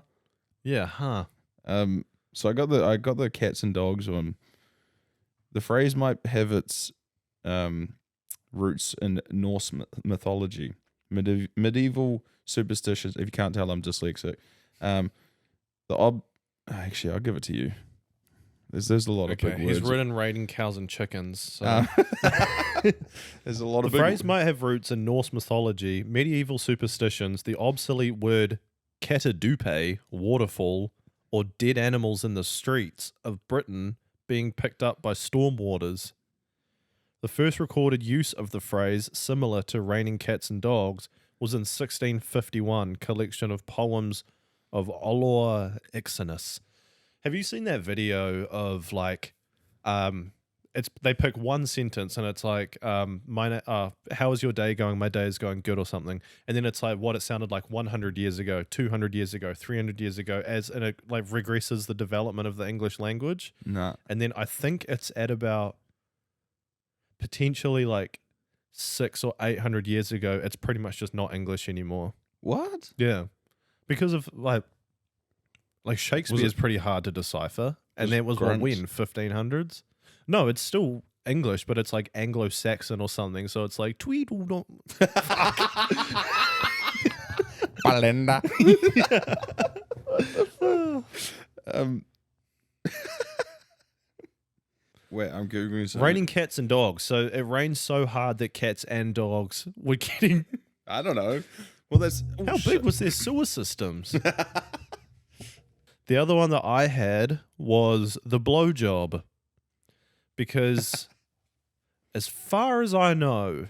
B: Yeah, huh.
A: So I got the cats and dogs one. The phrase might have its roots in Norse mythology, medieval superstitions. If you can't tell, I'm dyslexic. Actually, I'll give it to you. There's a lot of big words.
B: He's written raining cows and chickens. So.
A: There's a lot
B: The
A: of big
B: phrase might have roots in Norse mythology, medieval superstitions, the obsolete word catadupe, waterfall, or dead animals in the streets of Britain being picked up by stormwaters. The first recorded use of the phrase, similar to raining cats and dogs, was in 1651 collection of poems of Olor Ixenus. Have you seen that video of like, they pick one sentence and it's like, how is your day going? My day is going good or something. And then it's like what it sounded like 100 years ago, 200 years ago, 300 years ago, and it like regresses the development of the English language.
A: Nah.
B: And then I think it's at about potentially like 600 or 800 years ago, it's pretty much just not English anymore.
A: What?
B: Yeah. Because of like Shakespeare is pretty hard to decipher. And that was what, when? 1500s? No, it's still English, but it's like Anglo-Saxon or something. So it's like Tweedledum.
A: Belinda. Wait, I'm Googling something.
B: Raining cats and dogs. So it rained so hard that cats and dogs were getting...
A: I don't know. Well, that's...
B: How big was their sewer systems? The other one that I had was the blowjob. Because as far as I know,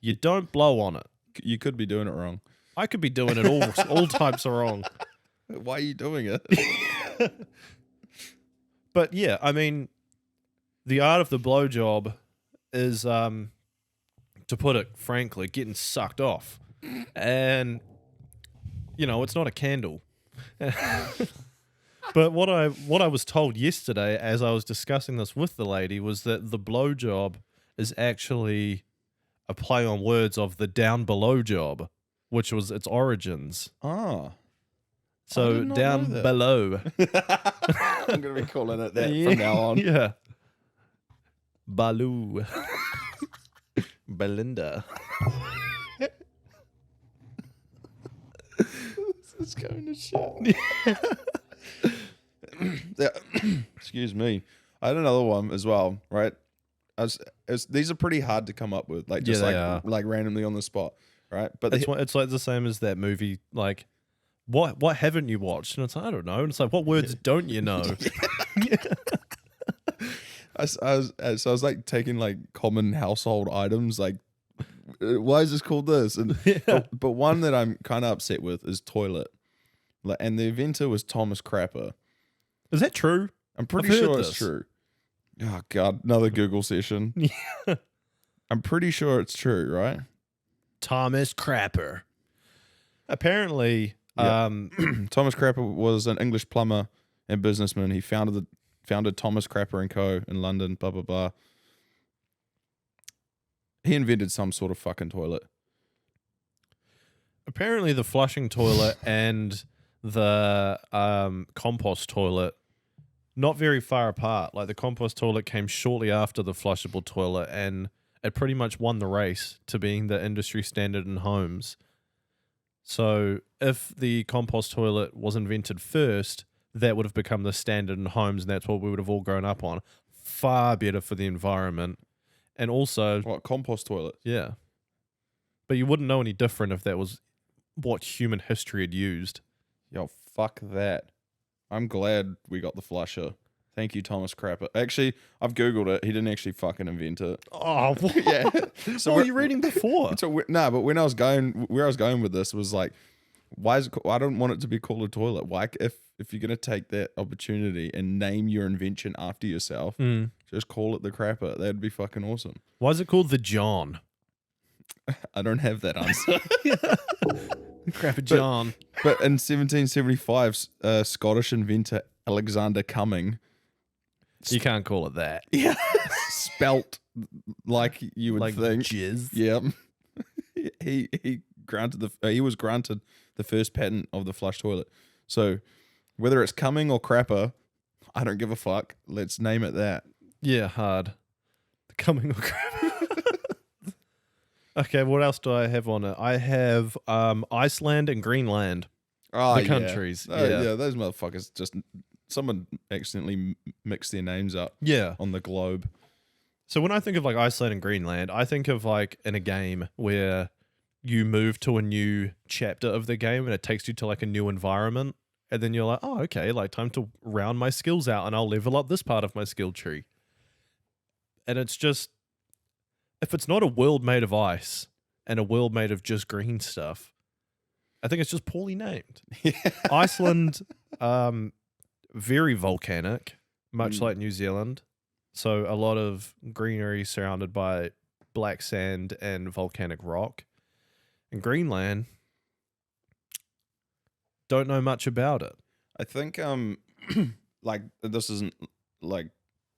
B: you don't blow on it.
A: You could be doing it wrong.
B: I could be doing it all types of wrong.
A: Why are you doing it?
B: But yeah, I mean, the art of the blowjob is, to put it frankly, getting sucked off. And, you know, it's not a candle. But what I was told yesterday as I was discussing this with the lady was that the blowjob is actually a play on words of the down below job, which was its origins.
A: Oh.
B: So
A: did not
B: down
A: know that.
B: below.
A: I'm going to be calling it that from now on.
B: Yeah. Baloo. Belinda.
A: This is going to shit. Yeah. Excuse me. I had another one as well, right? These are pretty hard to come up with, like just like randomly on the spot, right? But
B: It's like the same as that movie, like what haven't you watched? And it's like, I don't know. And it's like, what words don't you know?
A: I was like taking like common household items, like why is this called this? And but one that I'm kind of upset with is toilet. And the inventor was Thomas Crapper.
B: Is that true?
A: I'm pretty
B: I've heard
A: sure it's
B: this.
A: true. Oh God, another Google session.
B: Yeah.
A: I'm pretty sure it's true, right?
B: Thomas Crapper. Apparently,
A: Yeah. Thomas Crapper was an English plumber and businessman. He founded Thomas Crapper and Co. in London. Blah blah blah. He invented some sort of fucking toilet.
B: apparently the flushing toilet and the compost toilet not very far apart. Like the compost toilet came shortly after the flushable toilet, and it pretty much won the race to being the industry standard in homes. So if the compost toilet was invented first, that would have become the standard in homes, and that's what we would have all grown up on. Far better for the environment. And also...
A: What, compost toilet?
B: Yeah. But you wouldn't know any different if that was what human history had used.
A: Yo, fuck that. I'm glad we got the flusher. Thank you, Thomas Crapper. Actually, I've Googled it. He didn't actually fucking invent it.
B: Oh, what?
A: Yeah.
B: So what were you reading before?
A: No, but where I was going with this was like, why is it? I don't want it to be called a toilet. Why, if you're gonna take that opportunity and name your invention after yourself, just call it the Crapper. That'd be fucking awesome.
B: Why is it called the John?
A: I don't have that answer.
B: Crapper John.
A: But in 1775, Scottish inventor Alexander Cumming.
B: You can't call it that.
A: Yeah. Spelt like you would
B: Like
A: think.
B: jizz.
A: Yeah. He was granted the first patent of the flush toilet. So whether it's Cumming or Crapper, I don't give a fuck. Let's name it that.
B: Yeah, hard. The coming or crapper. Okay, what else do I have on it? I have Iceland and Greenland.
A: Oh,
B: The countries. Yeah.
A: Those motherfuckers just... Someone accidentally mixed their names up
B: Yeah.
A: on the globe.
B: So when I think of like Iceland and Greenland, I think of like in a game where you move to a new chapter of the game and it takes you to like a new environment. And then you're like, oh, okay, like time to round my skills out and I'll level up this part of my skill tree. And it's just, if it's not a world made of ice and a world made of just green stuff, I think it's just poorly named. Iceland, very volcanic, much like New Zealand. So a lot of greenery surrounded by black sand and volcanic rock. And Greenland, don't know much about it.
A: I think like this isn't like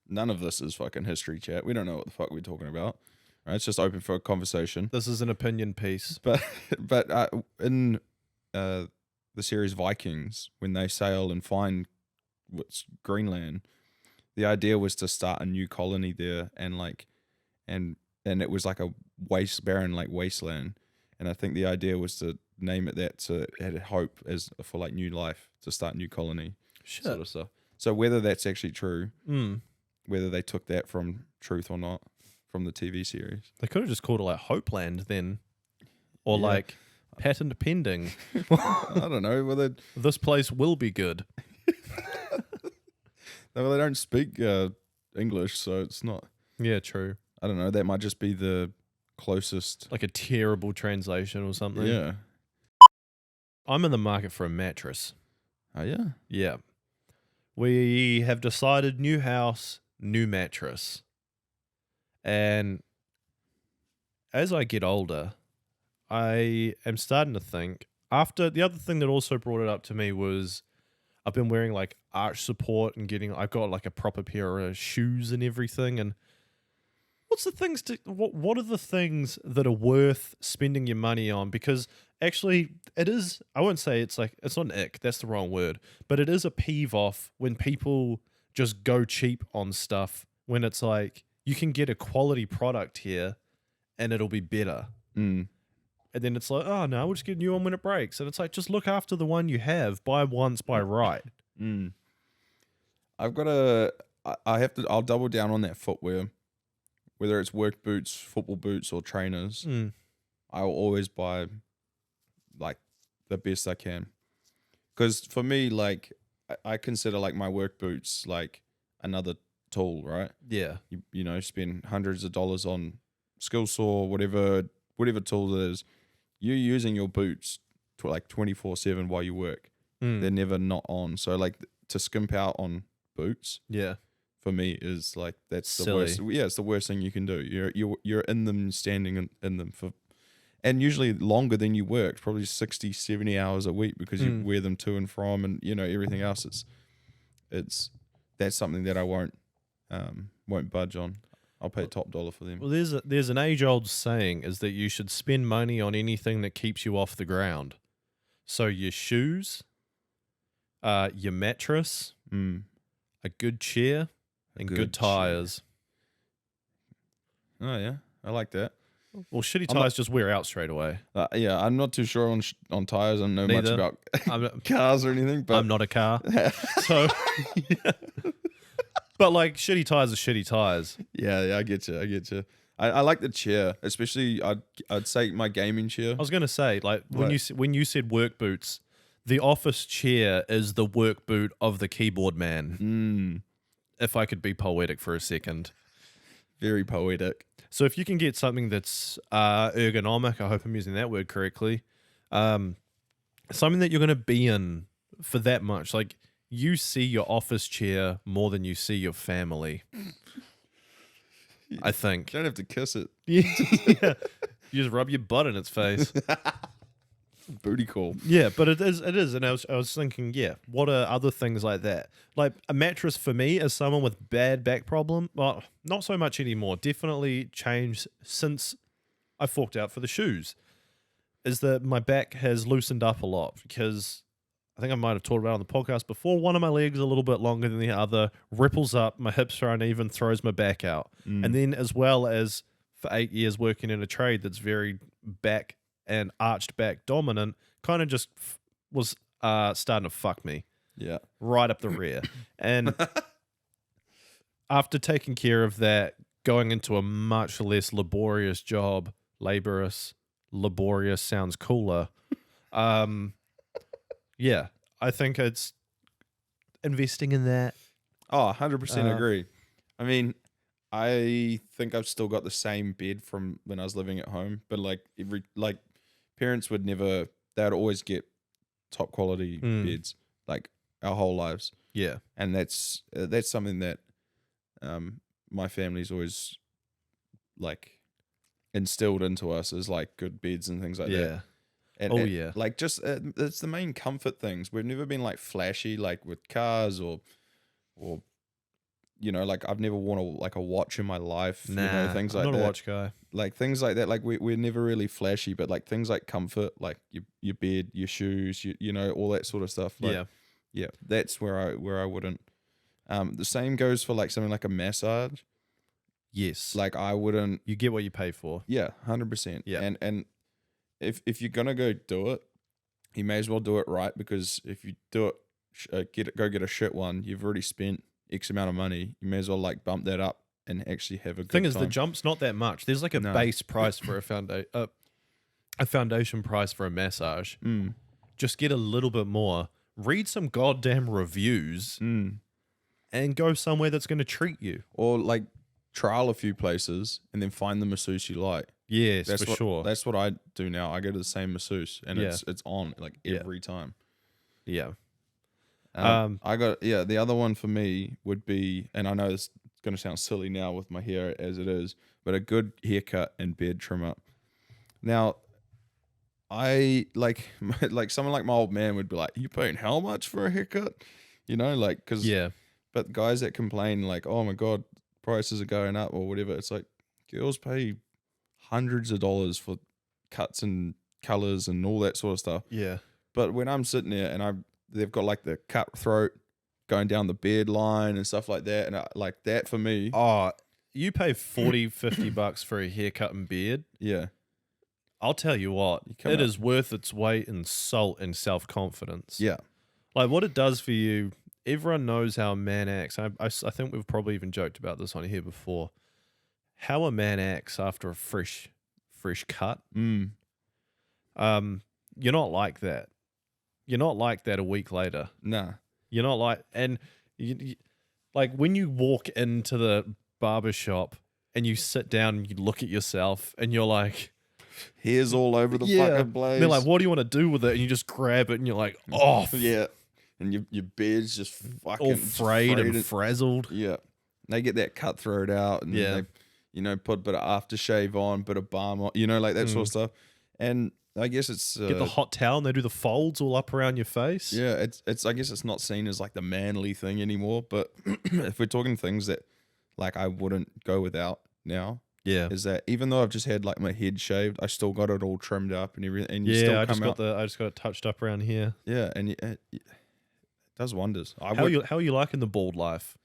A: none of this is fucking history chat. We don't know what the fuck we're talking about. Right? It's just open for a conversation.
B: This is an opinion piece.
A: But in the series Vikings, when they sail and find what's Greenland, the idea was to start a new colony there, and it was like a barren like wasteland. And I think the idea was to name it that, so it had hope as for like new life, to start a new colony.
B: Shit.
A: Sort of stuff. So whether that's actually true, whether they took that from truth or not, from the TV series.
B: They could have just called it like Hopeland then. Or
A: Yeah.
B: like patent pending.
A: I don't know. Well,
B: This place will be good.
A: they don't speak English, so it's not.
B: Yeah, true.
A: I don't know. That might just be the closest.
B: Like a terrible translation or something.
A: Yeah.
B: I'm in the market for a mattress.
A: Oh yeah.
B: Yeah. We have decided new house, new mattress. And as I get older, I am starting to think, after the other thing that also brought it up to me was I've been wearing like arch support and I've got like a proper pair of shoes and everything. And what are the things that are worth spending your money on? Because actually it is, I won't say it's not an ick, that's the wrong word, but it is a peeve off when people just go cheap on stuff when it's like, you can get a quality product here and it'll be better. And then it's like, oh no, we'll just get a new one when it breaks. And it's like, just look after the one you have. Buy once, buy right.
A: I'll double down on that footwear. Whether it's work boots, football boots, or trainers, I will always buy like the best I can. Because for me, like I consider like my work boots like another tool, right?
B: Yeah.
A: You know, spend hundreds of dollars on skill saw, whatever tool it is. You're using your boots like 24/7 while you work. They're never not on. So like to skimp out on boots
B: Yeah.
A: for me is like that's the
B: Silly.
A: worst. Yeah, it's the worst thing you can do. You're in them, standing in them for, and usually longer than you work, probably 60, 70 hours a week because you wear them to and from, and everything else. It's that's something that I won't budge on. I'll pay top dollar for them.
B: Well, there's an age-old saying is that you should spend money on anything that keeps you off the ground. So your shoes, your mattress, a good chair, and good tires.
A: Oh yeah, I like that.
B: Well, shitty tires just wear out straight away.
A: Yeah, I'm not too sure on tires. I don't know much about cars or anything. But
B: I'm not a car, so. Yeah. But like shitty tires are shitty tires.
A: Yeah, I get you. I like the chair, especially I'd say my gaming chair.
B: I was gonna say like when you said work boots, the office chair is the work boot of the keyboard man. If I could be poetic for a second.
A: Very poetic.
B: So if you can get something that's ergonomic, I hope I'm using that word correctly, something that you're going to be in for that much. Like you see your office chair more than you see your family, I think.
A: You don't have to kiss it.
B: Yeah. You just rub your butt in its face.
A: Booty call.
B: Yeah, but it is. And I was thinking, yeah, what are other things like that? Like a mattress for me as someone with bad back problem, well, not so much anymore. Definitely changed since I forked out for the shoes. Is that my back has loosened up a lot because I think I might have talked about it on the podcast before. One of my legs a little bit longer than the other, ripples up, my hips are uneven, throws my back out. And then as well as for 8 years working in a trade that's very back and arched back dominant, kind of just was starting to fuck me.
A: Yeah.
B: Right up the rear. And after taking care of that, going into a much less laborious job, laborious sounds cooler. Yeah, I think it's investing in that.
A: Oh, 100% agree. I mean, I think I've still got the same bed from when I was living at home, but like parents would never, they'd always get top quality beds like our whole lives.
B: Yeah.
A: And that's something that my family's always like instilled into us is like good beds and things like that. And,
B: yeah.
A: Like just it's the main comfort things. We've never been like flashy like with cars or like I've never worn a watch in my life.
B: Nah,
A: things like that.
B: I'm not a watch guy.
A: Like things like that. Like we're never really flashy, but like things like comfort, like your bed, your shoes, all that sort of stuff. Like, yeah. That's where I wouldn't. The same goes for like something like a massage.
B: Yes.
A: Like I wouldn't.
B: You get what you pay for.
A: Yeah, 100%.
B: Yeah.
A: And if you're gonna go do it, you may as well do it right, because if you do it, go get a shit one, you've already spent X amount of money. You may as well like bump that up and actually have a good
B: Thing is,
A: time.
B: the jump's not that much. There's like a base price for a foundation price for a massage. Just get a little bit more. Read some goddamn reviews and go somewhere that's going to treat you.
A: Or like trial a few places and then find the masseuse you like.
B: Yes,
A: That's
B: for
A: what,
B: sure.
A: That's what I do now. I go to the same masseuse and
B: Yeah.
A: it's on like every time.
B: Yeah.
A: I got the other one for me would be, and I know it's going to sound silly now with my hair as it is, but a good haircut and beard trim up. Now, I like someone like my old man would be like, "You paying how much for a haircut?" Because But guys that complain like, "Oh my god, prices are going up" or whatever, it's like girls pay hundreds of dollars for cuts and colors and all that sort of stuff.
B: Yeah.
A: But when I'm sitting there and they've got like the cut throat going down the beard line and stuff like that, and like that for me.
B: Oh, you pay $40-$50 for a haircut and beard.
A: Yeah.
B: I'll tell you what, it is worth its weight in salt and self-confidence.
A: Yeah.
B: Like what it does for you, everyone knows how a man acts. I think we've probably even joked about this on here before. How a man acts after a fresh cut. You're not like that. You're not like that a week later.
A: Nah.
B: You're not like, and like when you walk into the barber shop and you sit down and you look at yourself and you're like,
A: hairs all over the fucking place.
B: They're like, what do you want to do with it? And you just grab it and you're like, oh.
A: Yeah. And your beard's just fucking
B: All frayed and frazzled.
A: Yeah. They get that cutthroat out and they, put a bit of aftershave on, bit of balm on, like that sort of stuff. And I guess it's
B: get the hot towel and they do the folds all up around your face.
A: Yeah, it's I guess it's not seen as like the manly thing anymore, but if we're talking things that like I wouldn't go without now, is that even though I've just had like my head shaved, I still got it all trimmed up and everything. And
B: I just got it touched up around here.
A: Yeah, and it does wonders.
B: How are you liking the bald life?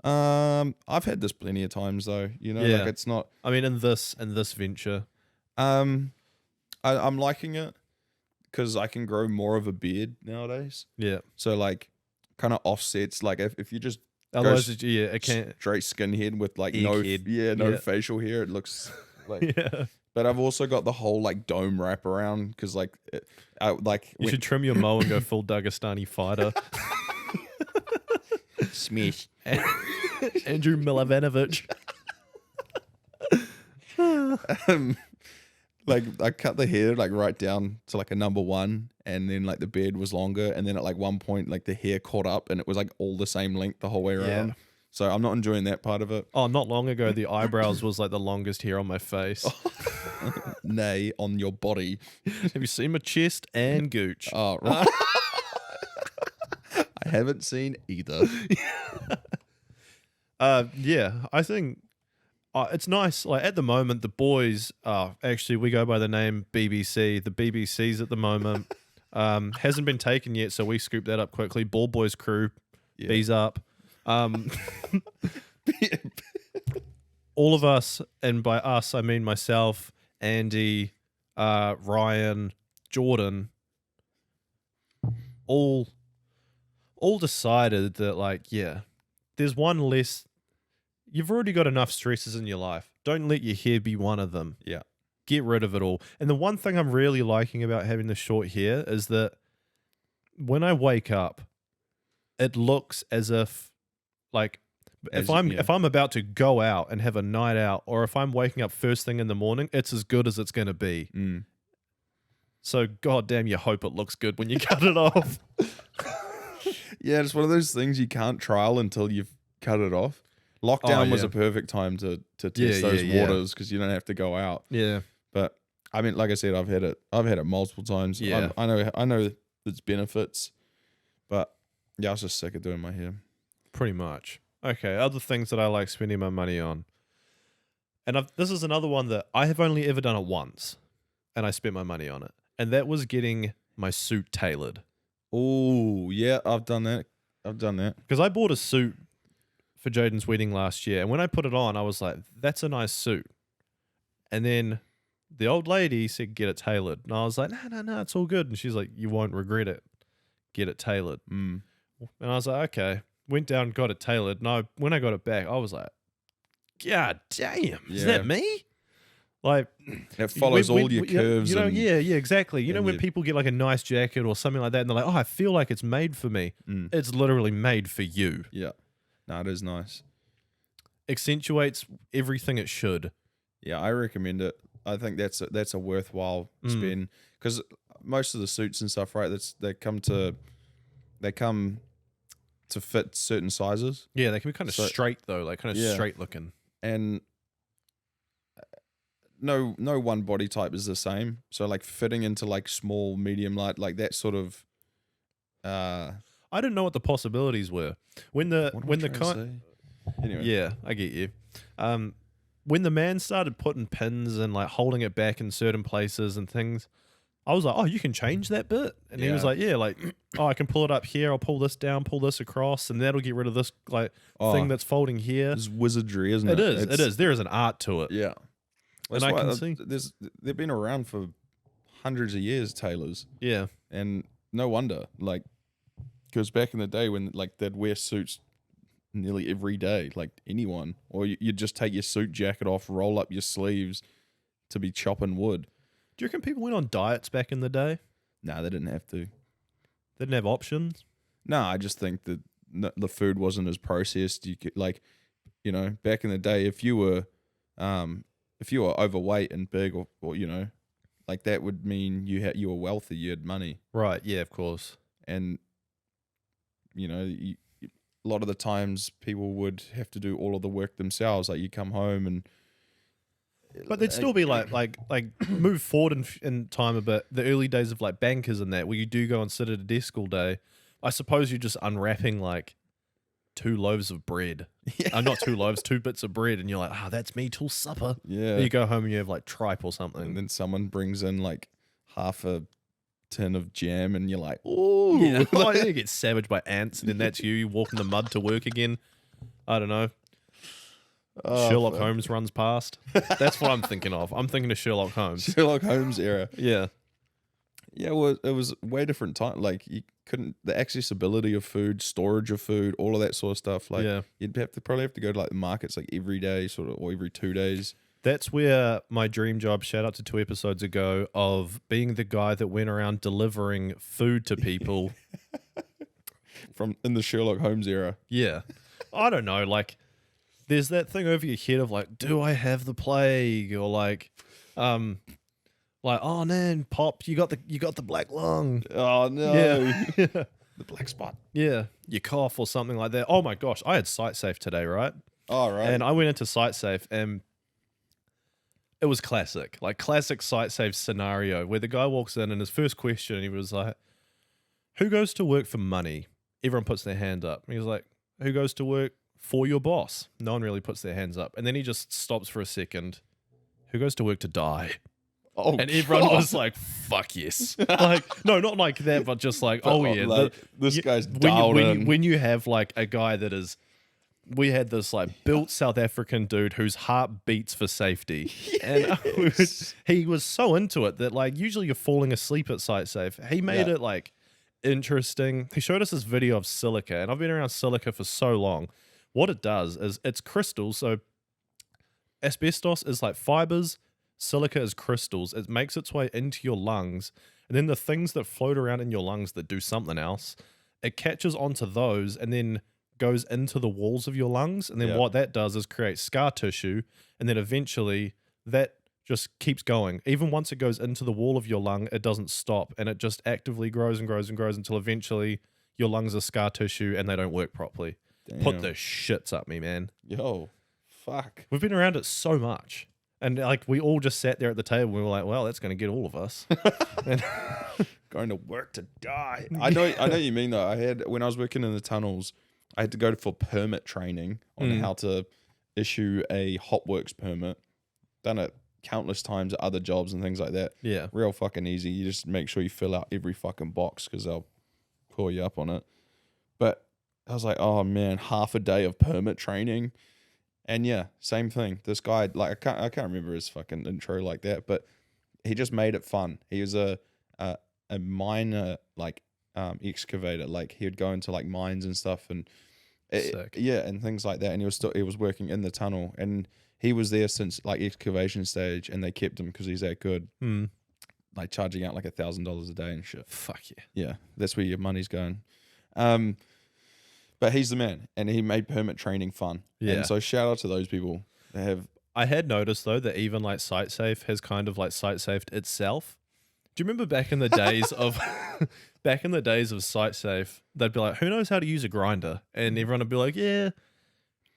A: I've had this plenty of times though. Like it's not.
B: I mean, in this venture,
A: I'm liking it because I can grow more of a beard nowadays. Yeah. So like, kind of offsets. Like if you just
B: otherwise, it can't
A: straight skinhead with like no facial hair. It looks like But I've also got the whole like dome wrap around because like
B: you should trim your mo and go full Dagestani fighter.
A: Smash.
B: Andrew Milovanovich.
A: Like I cut the hair like right down to like a number 1, and then like the beard was longer, and then at like one point like the hair caught up and it was like all the same length the whole way around. Yeah. So I'm not enjoying that part of it.
B: Oh, not long ago the eyebrows was like the longest hair on my face.
A: Nay, on your body.
B: Have you seen my chest and gooch?
A: Oh, right. I haven't seen either.
B: I think it's nice. Like at the moment, the boys, actually we go by the name BBC. The BBC's at the moment. Hasn't been taken yet, so we scooped that up quickly. Ball Boys crew, B's up. All of us, and by us I mean myself, Andy, Ryan, Jordan, all decided that like, there's one less. You've already got enough stresses in your life. Don't let your hair be one of them.
A: Yeah.
B: Get rid of it all. And the one thing I'm really liking about having the short hair is that when I wake up, it looks as if like if I'm about to go out and have a night out, or if I'm waking up first thing in the morning, it's as good as it's going to be.
A: Mm.
B: So goddamn, you hope it looks good when you cut it off.
A: Yeah, it's one of those things you can't trial until you've cut it off. Lockdown was a perfect time to test those waters because you don't have to go out.
B: Yeah,
A: but I mean, like I said, I've had it multiple times.
B: Yeah,
A: I know its benefits, but yeah, I was just sick of doing my hair.
B: Pretty much. Okay, other things that I like spending my money on, and this is another one that I have only ever done it once, and I spent my money on it, and that was getting my suit tailored.
A: Oh yeah, I've done that.
B: Because I bought a suit for Jaden's wedding last year, and when I put it on, I was like, that's a nice suit. And then the old lady said, get it tailored. And I was like, no, it's all good. And she's like, you won't regret it. Get it tailored.
A: Mm.
B: And I was like, okay. Went down, got it tailored. And when I got it back, I was like, God damn, is that me? Like,
A: it follows all your curves.
B: Yeah, exactly. You know when people get like a nice jacket or something like that, and they're like, oh, I feel like it's made for me.
A: Mm.
B: It's literally made for you.
A: Yeah. No, it is nice.
B: Accentuates everything it should.
A: Yeah, I recommend it. I think that's a worthwhile spend because most of the suits and stuff, right? They come to fit certain sizes.
B: Yeah, they can be kind of straight though, like kind of straight looking.
A: And no one body type is the same. So like fitting into like small, medium, light, like that sort of.
B: I didn't know what the possibilities were
A: Anyway.
B: Yeah, I get you. When the man started putting pins and like holding it back in certain places and things, I was like, oh, you can change that bit. And he was like, yeah, like, oh, I can pull it up here. I'll pull this down, pull this across, and that'll get rid of this like thing that's folding here.
A: It's wizardry, isn't it?
B: It is. There is an art to it.
A: Yeah.
B: And I can see.
A: They've been around for hundreds of years, tailors.
B: Yeah.
A: And no wonder, like, because back in the day when like they'd wear suits nearly every day, like anyone, or you'd just take your suit jacket off, roll up your sleeves to be chopping wood.
B: Do you reckon people went on diets back in the day?
A: No, they didn't have to.
B: They didn't have options?
A: No, I just think that the food wasn't as processed. You could, like, you know, back in the day, if you were overweight and big, or you know, like that would mean you were wealthy, you had money,
B: Right. Yeah, of course.
A: and a lot of the times people would have to do all of the work themselves. Like you come home and.
B: But they'd still be like move forward in time a bit. The early days of like bankers and that, where you do go and sit at a desk all day. I suppose you're just unwrapping like 2 loaves of bread. Not 2 loaves, 2 bits of bread, and you're like, that's me till supper.
A: Yeah.
B: And you go home and you have like tripe or something.
A: And then someone brings in like half a tin of jam, and you're like, oh,
B: yeah. You get savaged by ants, and then that's you. You walk in the mud to work again. I don't know. Sherlock Holmes runs past. That's what I'm thinking of. I'm thinking of Sherlock Holmes.
A: Sherlock Holmes era.
B: Yeah.
A: Yeah, well, it was way different time. Like you couldn't, the accessibility of food, storage of food, all of that sort of stuff. Like you'd probably have to go to like the markets like every day, sort of, or every 2 days.
B: That's where my dream job, shout out to 2 episodes ago, of being the guy that went around delivering food to people.
A: From in the Sherlock Holmes era.
B: Yeah. I don't know, like there's that thing over your head of like, do I have the plague? Or like, oh man, Pop, you got the black lung.
A: Oh no.
B: Yeah.
A: The black spot.
B: Yeah. You cough or something like that. Oh my gosh, I had SightSafe today, right?
A: Oh, right.
B: And I went into SightSafe and it was classic SightSafe scenario where the guy walks in and his first question, he was like, who goes to work for money? Everyone puts their hand up. He was like, who goes to work for your boss? No one really puts their hands up. And then he just stops for a second. Who goes to work to die?
A: Oh,
B: and everyone was like, fuck yes. Like, no, not like that, but just like,
A: but,
B: yeah.
A: Like, this guy's dialed in.
B: When you have like a guy that is, we had this like built South African dude whose heart beats for safety.
A: Yes.
B: And he was so into it that like usually you're falling asleep at SightSafe. He made it like interesting. He showed us this video of silica, and I've been around silica for so long. What it does is it's crystals. So asbestos is like fibers, silica is crystals. It makes its way into your lungs, and then the things that float around in your lungs that do something else, it catches onto those and then goes into the walls of your lungs. And then what that does is create scar tissue, and then eventually that just keeps going. Even once it goes into the wall of your lung, it doesn't stop, and it just actively grows and grows and grows until eventually your lungs are scar tissue and they don't work properly.
A: Damn.
B: Put the shits up me, man.
A: Yo, fuck.
B: We've been around it so much. And like we all just sat there at the table and we were like, well, that's going to get all of us. And
A: going to work to die. I know what you mean though. When I was working in the tunnels, I had to go for permit training on how to issue a hotworks permit. Done it countless times at other jobs and things like that.
B: Yeah.
A: Real fucking easy. You just make sure you fill out every fucking box because they'll call you up on it. But I was like, oh man, half a day of permit training. And yeah, same thing. This guy, like, I can't remember his fucking intro like that, but he just made it fun. He was a miner, like, excavator. Like, he would go into like mines and stuff, and and things like that. And he was working in the tunnel, and he was there since like excavation stage, and they kept him because he's that good. Like charging out like $1,000 a day and shit.
B: Fuck yeah.
A: Yeah, that's where your money's going. But he's the man, and he made permit training fun. Yeah. And so shout out to those people that have.
B: I had noticed though that even like SightSafe has kind of like SightSafed itself. Do you remember back in the days of SightSafe, they'd be like, who knows how to use a grinder? And everyone would be like, yeah.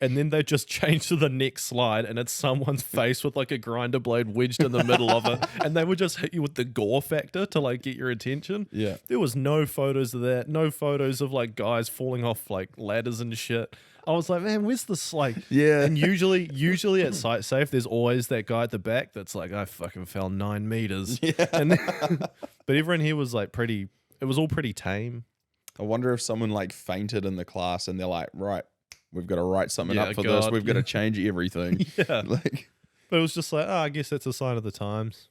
B: And then they just change to the next slide, and it's someone's face with like a grinder blade wedged in the middle of it, and they would just hit you with the gore factor to like get your attention.
A: Yeah,
B: there was no photos of that, no photos of like guys falling off like ladders and shit. I was like, man, where's this like?
A: Yeah,
B: and usually at SightSafe, there's always that guy at the back that's like, I fucking fell 9 meters.
A: Yeah,
B: and then, but everyone here was like pretty. It was all pretty tame.
A: I wonder if someone like fainted in the class, and they're like, right. We've got to write something up for this. We've got to change everything.
B: Yeah.
A: Like,
B: but it was just like, I guess that's a sign of the times.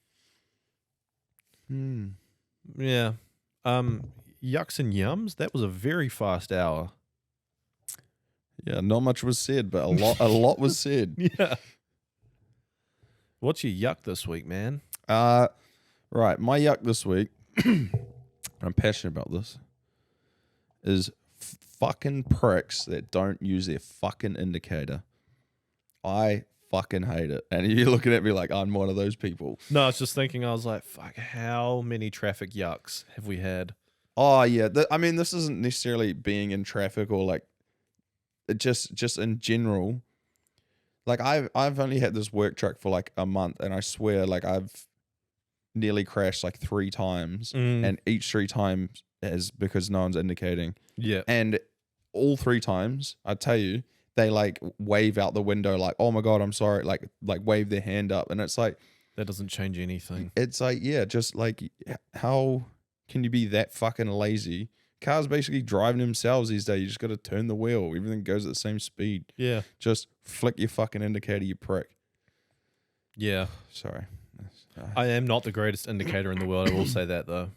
B: Yeah. Yucks and Yums, that was a very fast hour.
A: Yeah, not much was said, but a lot was said.
B: Yeah. What's your yuck this week, man?
A: Right, my yuck this week, I'm passionate about this, is fucking pricks that don't use their fucking indicator. I fucking hate it. And you're looking at me like I'm one of those people.
B: No, I was just thinking, I was like, fuck, how many traffic yucks have we had?
A: Oh yeah, I mean, this isn't necessarily being in traffic or like just in general. Like I've only had this work truck for like a month, and I swear, like I've nearly crashed like 3 times, and each 3 times is because no one's indicating.
B: Yeah.
A: And all 3 times, I tell you, they like wave out the window, like, "Oh my god, I'm sorry," like wave their hand up, and it's like
B: That doesn't change anything.
A: it's like, yeah, just like how can you be that fucking lazy? Cars basically driving themselves these days. You just got to turn the wheel. Everything goes at the same speed.
B: Yeah.
A: Just flick your fucking indicator, you prick.
B: Yeah.
A: Sorry.
B: I am not the greatest indicator in the world. I will say that, though.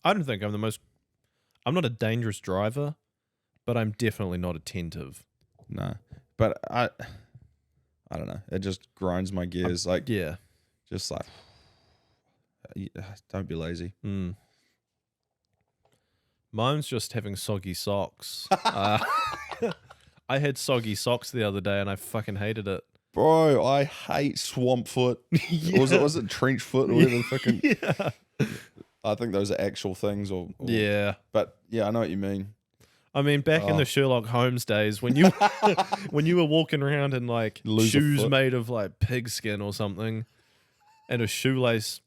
B: I don't think I'm not a dangerous driver, but I'm definitely not attentive.
A: Nah. But I don't know. It just grinds my gears. Like,
B: yeah.
A: Just like, don't be lazy.
B: Mine's just having soggy socks. I had soggy socks the other day and I fucking hated it.
A: Bro, I hate swamp foot. Yeah. Was it trench foot or whatever fucking...
B: Yeah.
A: I think those are actual things or
B: yeah.
A: But yeah, I know what you mean.
B: I mean, back in the Sherlock Holmes days when you when you were walking around in like shoes made of like pigskin or something and a shoelace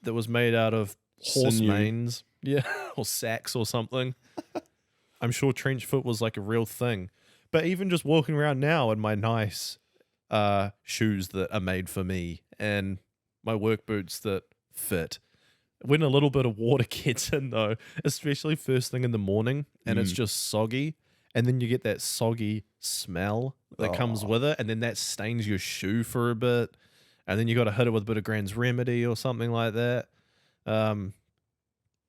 B: that was made out of horse manes. Yeah, or sacks or something. I'm sure trench foot was like a real thing. But even just walking around now in my nice shoes that are made for me and my work boots that fit, when a little bit of water gets in though, especially first thing in the morning and it's just soggy, and then you get that soggy smell that comes with it, and then that stains your shoe for a bit, and then you got to hit it with a bit of Grand's Remedy or something like that.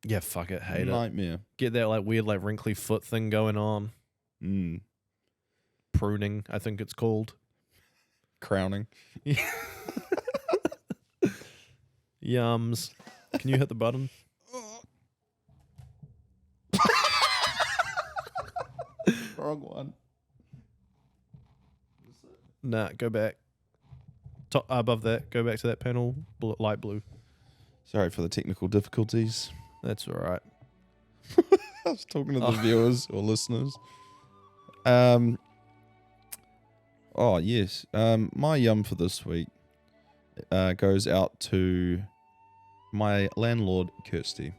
B: Yeah, fuck it, hate it.
A: Nightmare.
B: Get that like weird like wrinkly foot thing going on. Pruning, I think it's called.
A: Crowning.
B: Yums. Can you hit the button?
A: Wrong one.
B: Nah, go back. Top above that. Go back to that panel. Light blue.
A: Sorry for the technical difficulties.
B: That's all right.
A: I was talking to the viewers or listeners. Oh yes. My yum for this week goes out to my landlord Kirsty.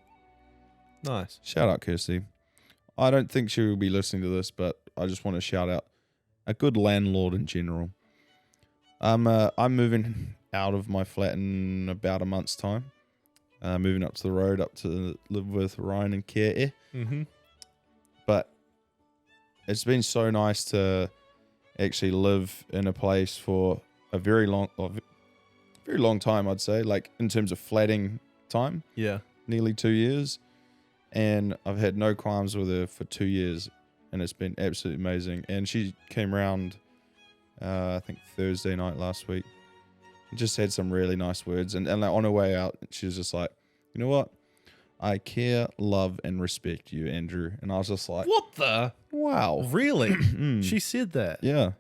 B: Nice.
A: Shout out Kirsty. I don't think she will be listening to this, but I just want to shout out a good landlord in general. I'm moving out of my flat in about a month's time. Moving up to the road, up to live with Ryan and Care. But it's been so nice to actually live in a place for a very long time, I'd say, like in terms of flatting time.
B: Yeah.
A: Nearly 2 years. And I've had no qualms with her for 2 years. And it's been absolutely amazing. And she came around, I think Thursday night last week. Just had some really nice words. And like on her way out, she was just like, you know what? I care, love, and respect you, Andrew. And I was just like,
B: what the?
A: Wow.
B: Really? She said that?
A: Yeah.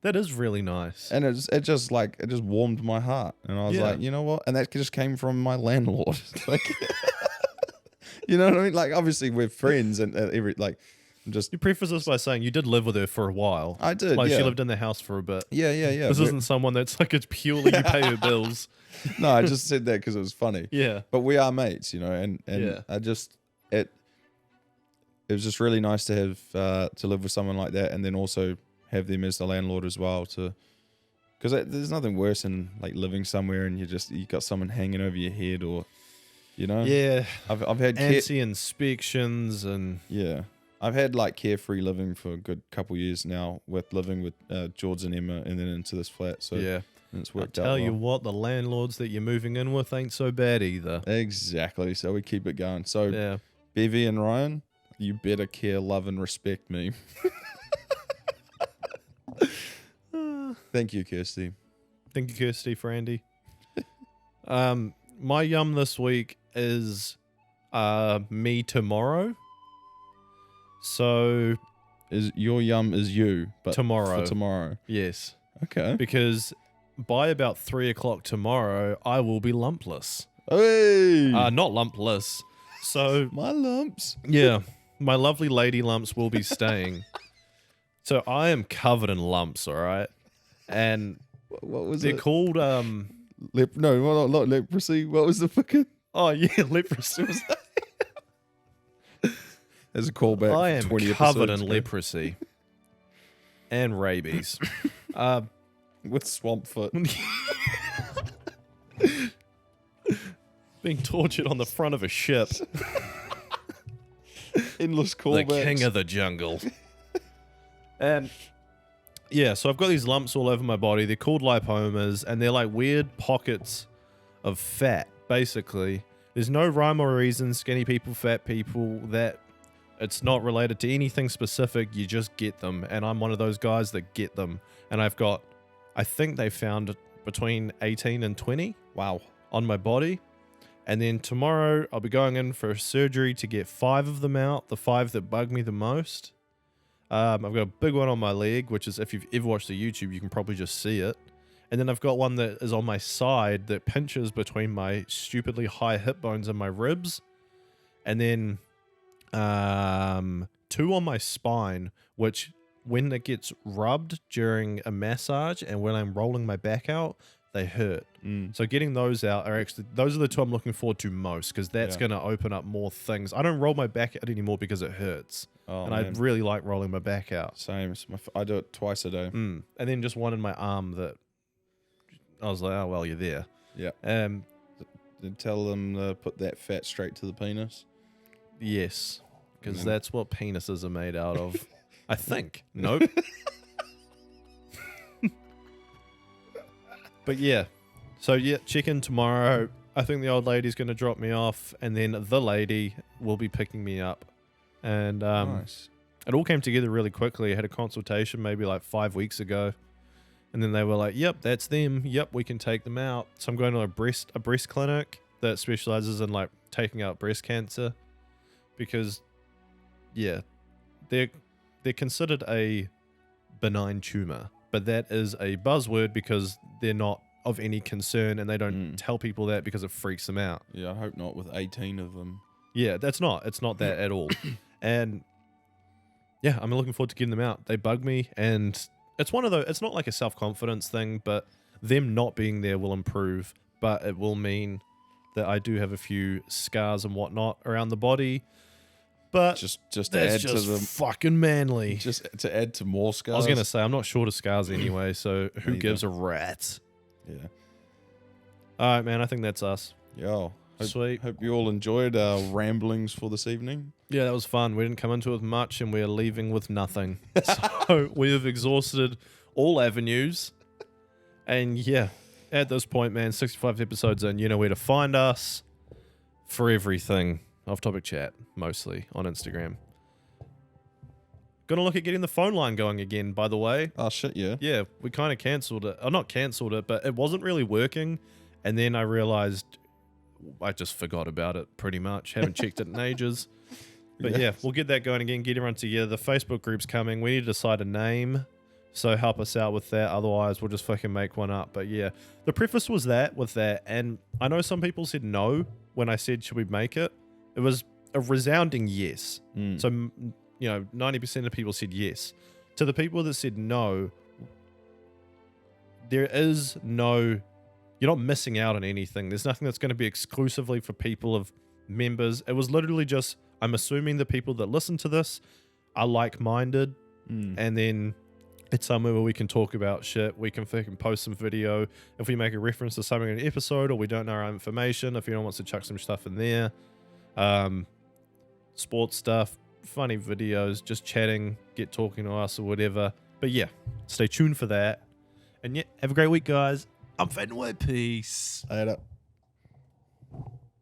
B: That is really nice.
A: And it just warmed my heart. And I was like, you know what? And that just came from my landlord. Like, you know what I mean? Like, obviously we're friends and
B: You preface this by saying you did live with her for a while.
A: I did,
B: Like
A: yeah.
B: she lived in the house for a bit.
A: Yeah.
B: This isn't someone that's like, it's purely you pay her bills.
A: No, I just said that because it was funny.
B: Yeah.
A: But we are mates, you know, and
B: yeah.
A: It was just really nice to have to live with someone like that, and then also have them as the landlord as well, because there's nothing worse than like living somewhere and you got someone hanging over your head, or you know.
B: Yeah.
A: I've had
B: antsy inspections and
A: I've had like carefree living for a good couple years now, with living with George and Emma, and then into this flat. So
B: yeah.
A: And it's worked out.
B: Tell you what, the landlords that you're moving in with ain't so bad either.
A: Exactly. So we keep it going. So
B: yeah.
A: Bevy and Ryan, you better care, love, and respect me. Thank you, Kirsty.
B: Thank you, Kirsty, for Andy. My yum this week is me tomorrow. So
A: is your yum is you, but
B: tomorrow.
A: for tomorrow.
B: Yes.
A: Okay.
B: Because by about 3 o'clock tomorrow, I will be lumpless.
A: Hey!
B: Not lumpless. So,
A: My lumps.
B: yeah, my lovely lady lumps will be staying. So I am covered in lumps, all right? And
A: What was
B: they're
A: it?
B: called,
A: No, not leprosy. What was the fucking...
B: oh yeah, leprosy.
A: There's a callback.
B: I am
A: 20
B: covered
A: episodes
B: in
A: ago.
B: leprosy and rabies.
A: With swamp foot.
B: Being tortured on the front of a ship.
A: Endless
B: The
A: callbacks.
B: king of the jungle. And yeah, so I've got these lumps all over my body. They're called lipomas, and they're like weird pockets of fat, basically. There's no rhyme or reason, skinny people, fat people, that it's not related to anything specific. You just get them. And I'm one of those guys that get them. And I've got, I think they found between 18 and 20
A: Wow.
B: on my body. And then tomorrow I'll be going in for surgery to get 5 of them out, the 5 that bug me the most. I've got a big one on my leg, which is, if you've ever watched the YouTube, you can probably just see it. And then I've got one that is on my side that pinches between my stupidly high hip bones and my ribs. And then 2 on my spine, which when it gets rubbed during a massage and when I'm rolling my back out, they hurt. So getting those out are actually, those are the 2 I'm looking forward to most, because that's going to open up more things. I don't roll my back out anymore because it hurts.
A: Oh,
B: and
A: man.
B: I really like rolling my back out.
A: Same. I do it twice a day.
B: And then just one in my arm that I was like, oh, well, you're there.
A: Yeah.
B: Um,
A: Then tell them to put that fat straight to the penis.
B: yes, because
A: then-
B: that's what penises are made out of. I think. Nope. But yeah. So yeah, check in tomorrow. I think the old lady's going to drop me off, and then the lady will be picking me up. And
A: Nice.
B: it all came together really quickly. I had a consultation maybe like 5 weeks ago. And then they were like, yep, that's them. Yep, we can take them out. So I'm going to a breast clinic that specializes in like taking out breast cancer. Because, yeah, they're considered a benign tumor. But that is a buzzword because they're not of any concern, and they don't tell people that because it freaks them out.
A: Yeah, I hope not with 18 of them.
B: Yeah, it's not that at all. And yeah, I'm looking forward to getting them out. They bug me, and it's one of those, it's not like a self-confidence thing, but them not being there will improve, but it will mean that I do have a few scars and whatnot around the body. But
A: Just to
B: that's
A: add
B: just
A: to them.
B: fucking manly.
A: Just to add to more scars.
B: I was going to say, I'm not short of scars anyway, so who
A: Neither.
B: gives a rat?
A: Yeah.
B: All right, man, I think that's us.
A: Yo.
B: Sweet.
A: Hope you all enjoyed our ramblings for this evening.
B: Yeah, that was fun. We didn't come into it with much, and we're leaving with nothing. So we have exhausted all avenues. And yeah, at this point, man, 65 episodes in, you know where to find us for everything. Off-topic chat, mostly, on Instagram. Gonna look at getting the phone line going again, by the way.
A: Oh, shit, yeah.
B: Yeah, we kind of cancelled it. Not cancelled it, but it wasn't really working. And then I realized I just forgot about it pretty much. Haven't checked it in ages. But yeah, we'll get that going again, get everyone together. The Facebook group's coming. We need to decide a name. So help us out with that. Otherwise, we'll just fucking make one up. But yeah, the preface was with that. And I know some people said no when I said, should we make it? It was a resounding yes. So, 90% of people said yes. To the people that said no, there is no, you're not missing out on anything. There's nothing that's going to be exclusively for people of members. It was literally just, I'm assuming the people that listen to this are like-minded. And then it's somewhere where we can talk about shit. We can fucking post some video. If we make a reference to something in an episode, or we don't know our information, if anyone wants to chuck some stuff in there. Sports stuff, funny videos, just chatting, get talking to us or whatever. But yeah, stay tuned for that. And yeah, have a great week, guys. I'm fading away. Peace.
A: Later.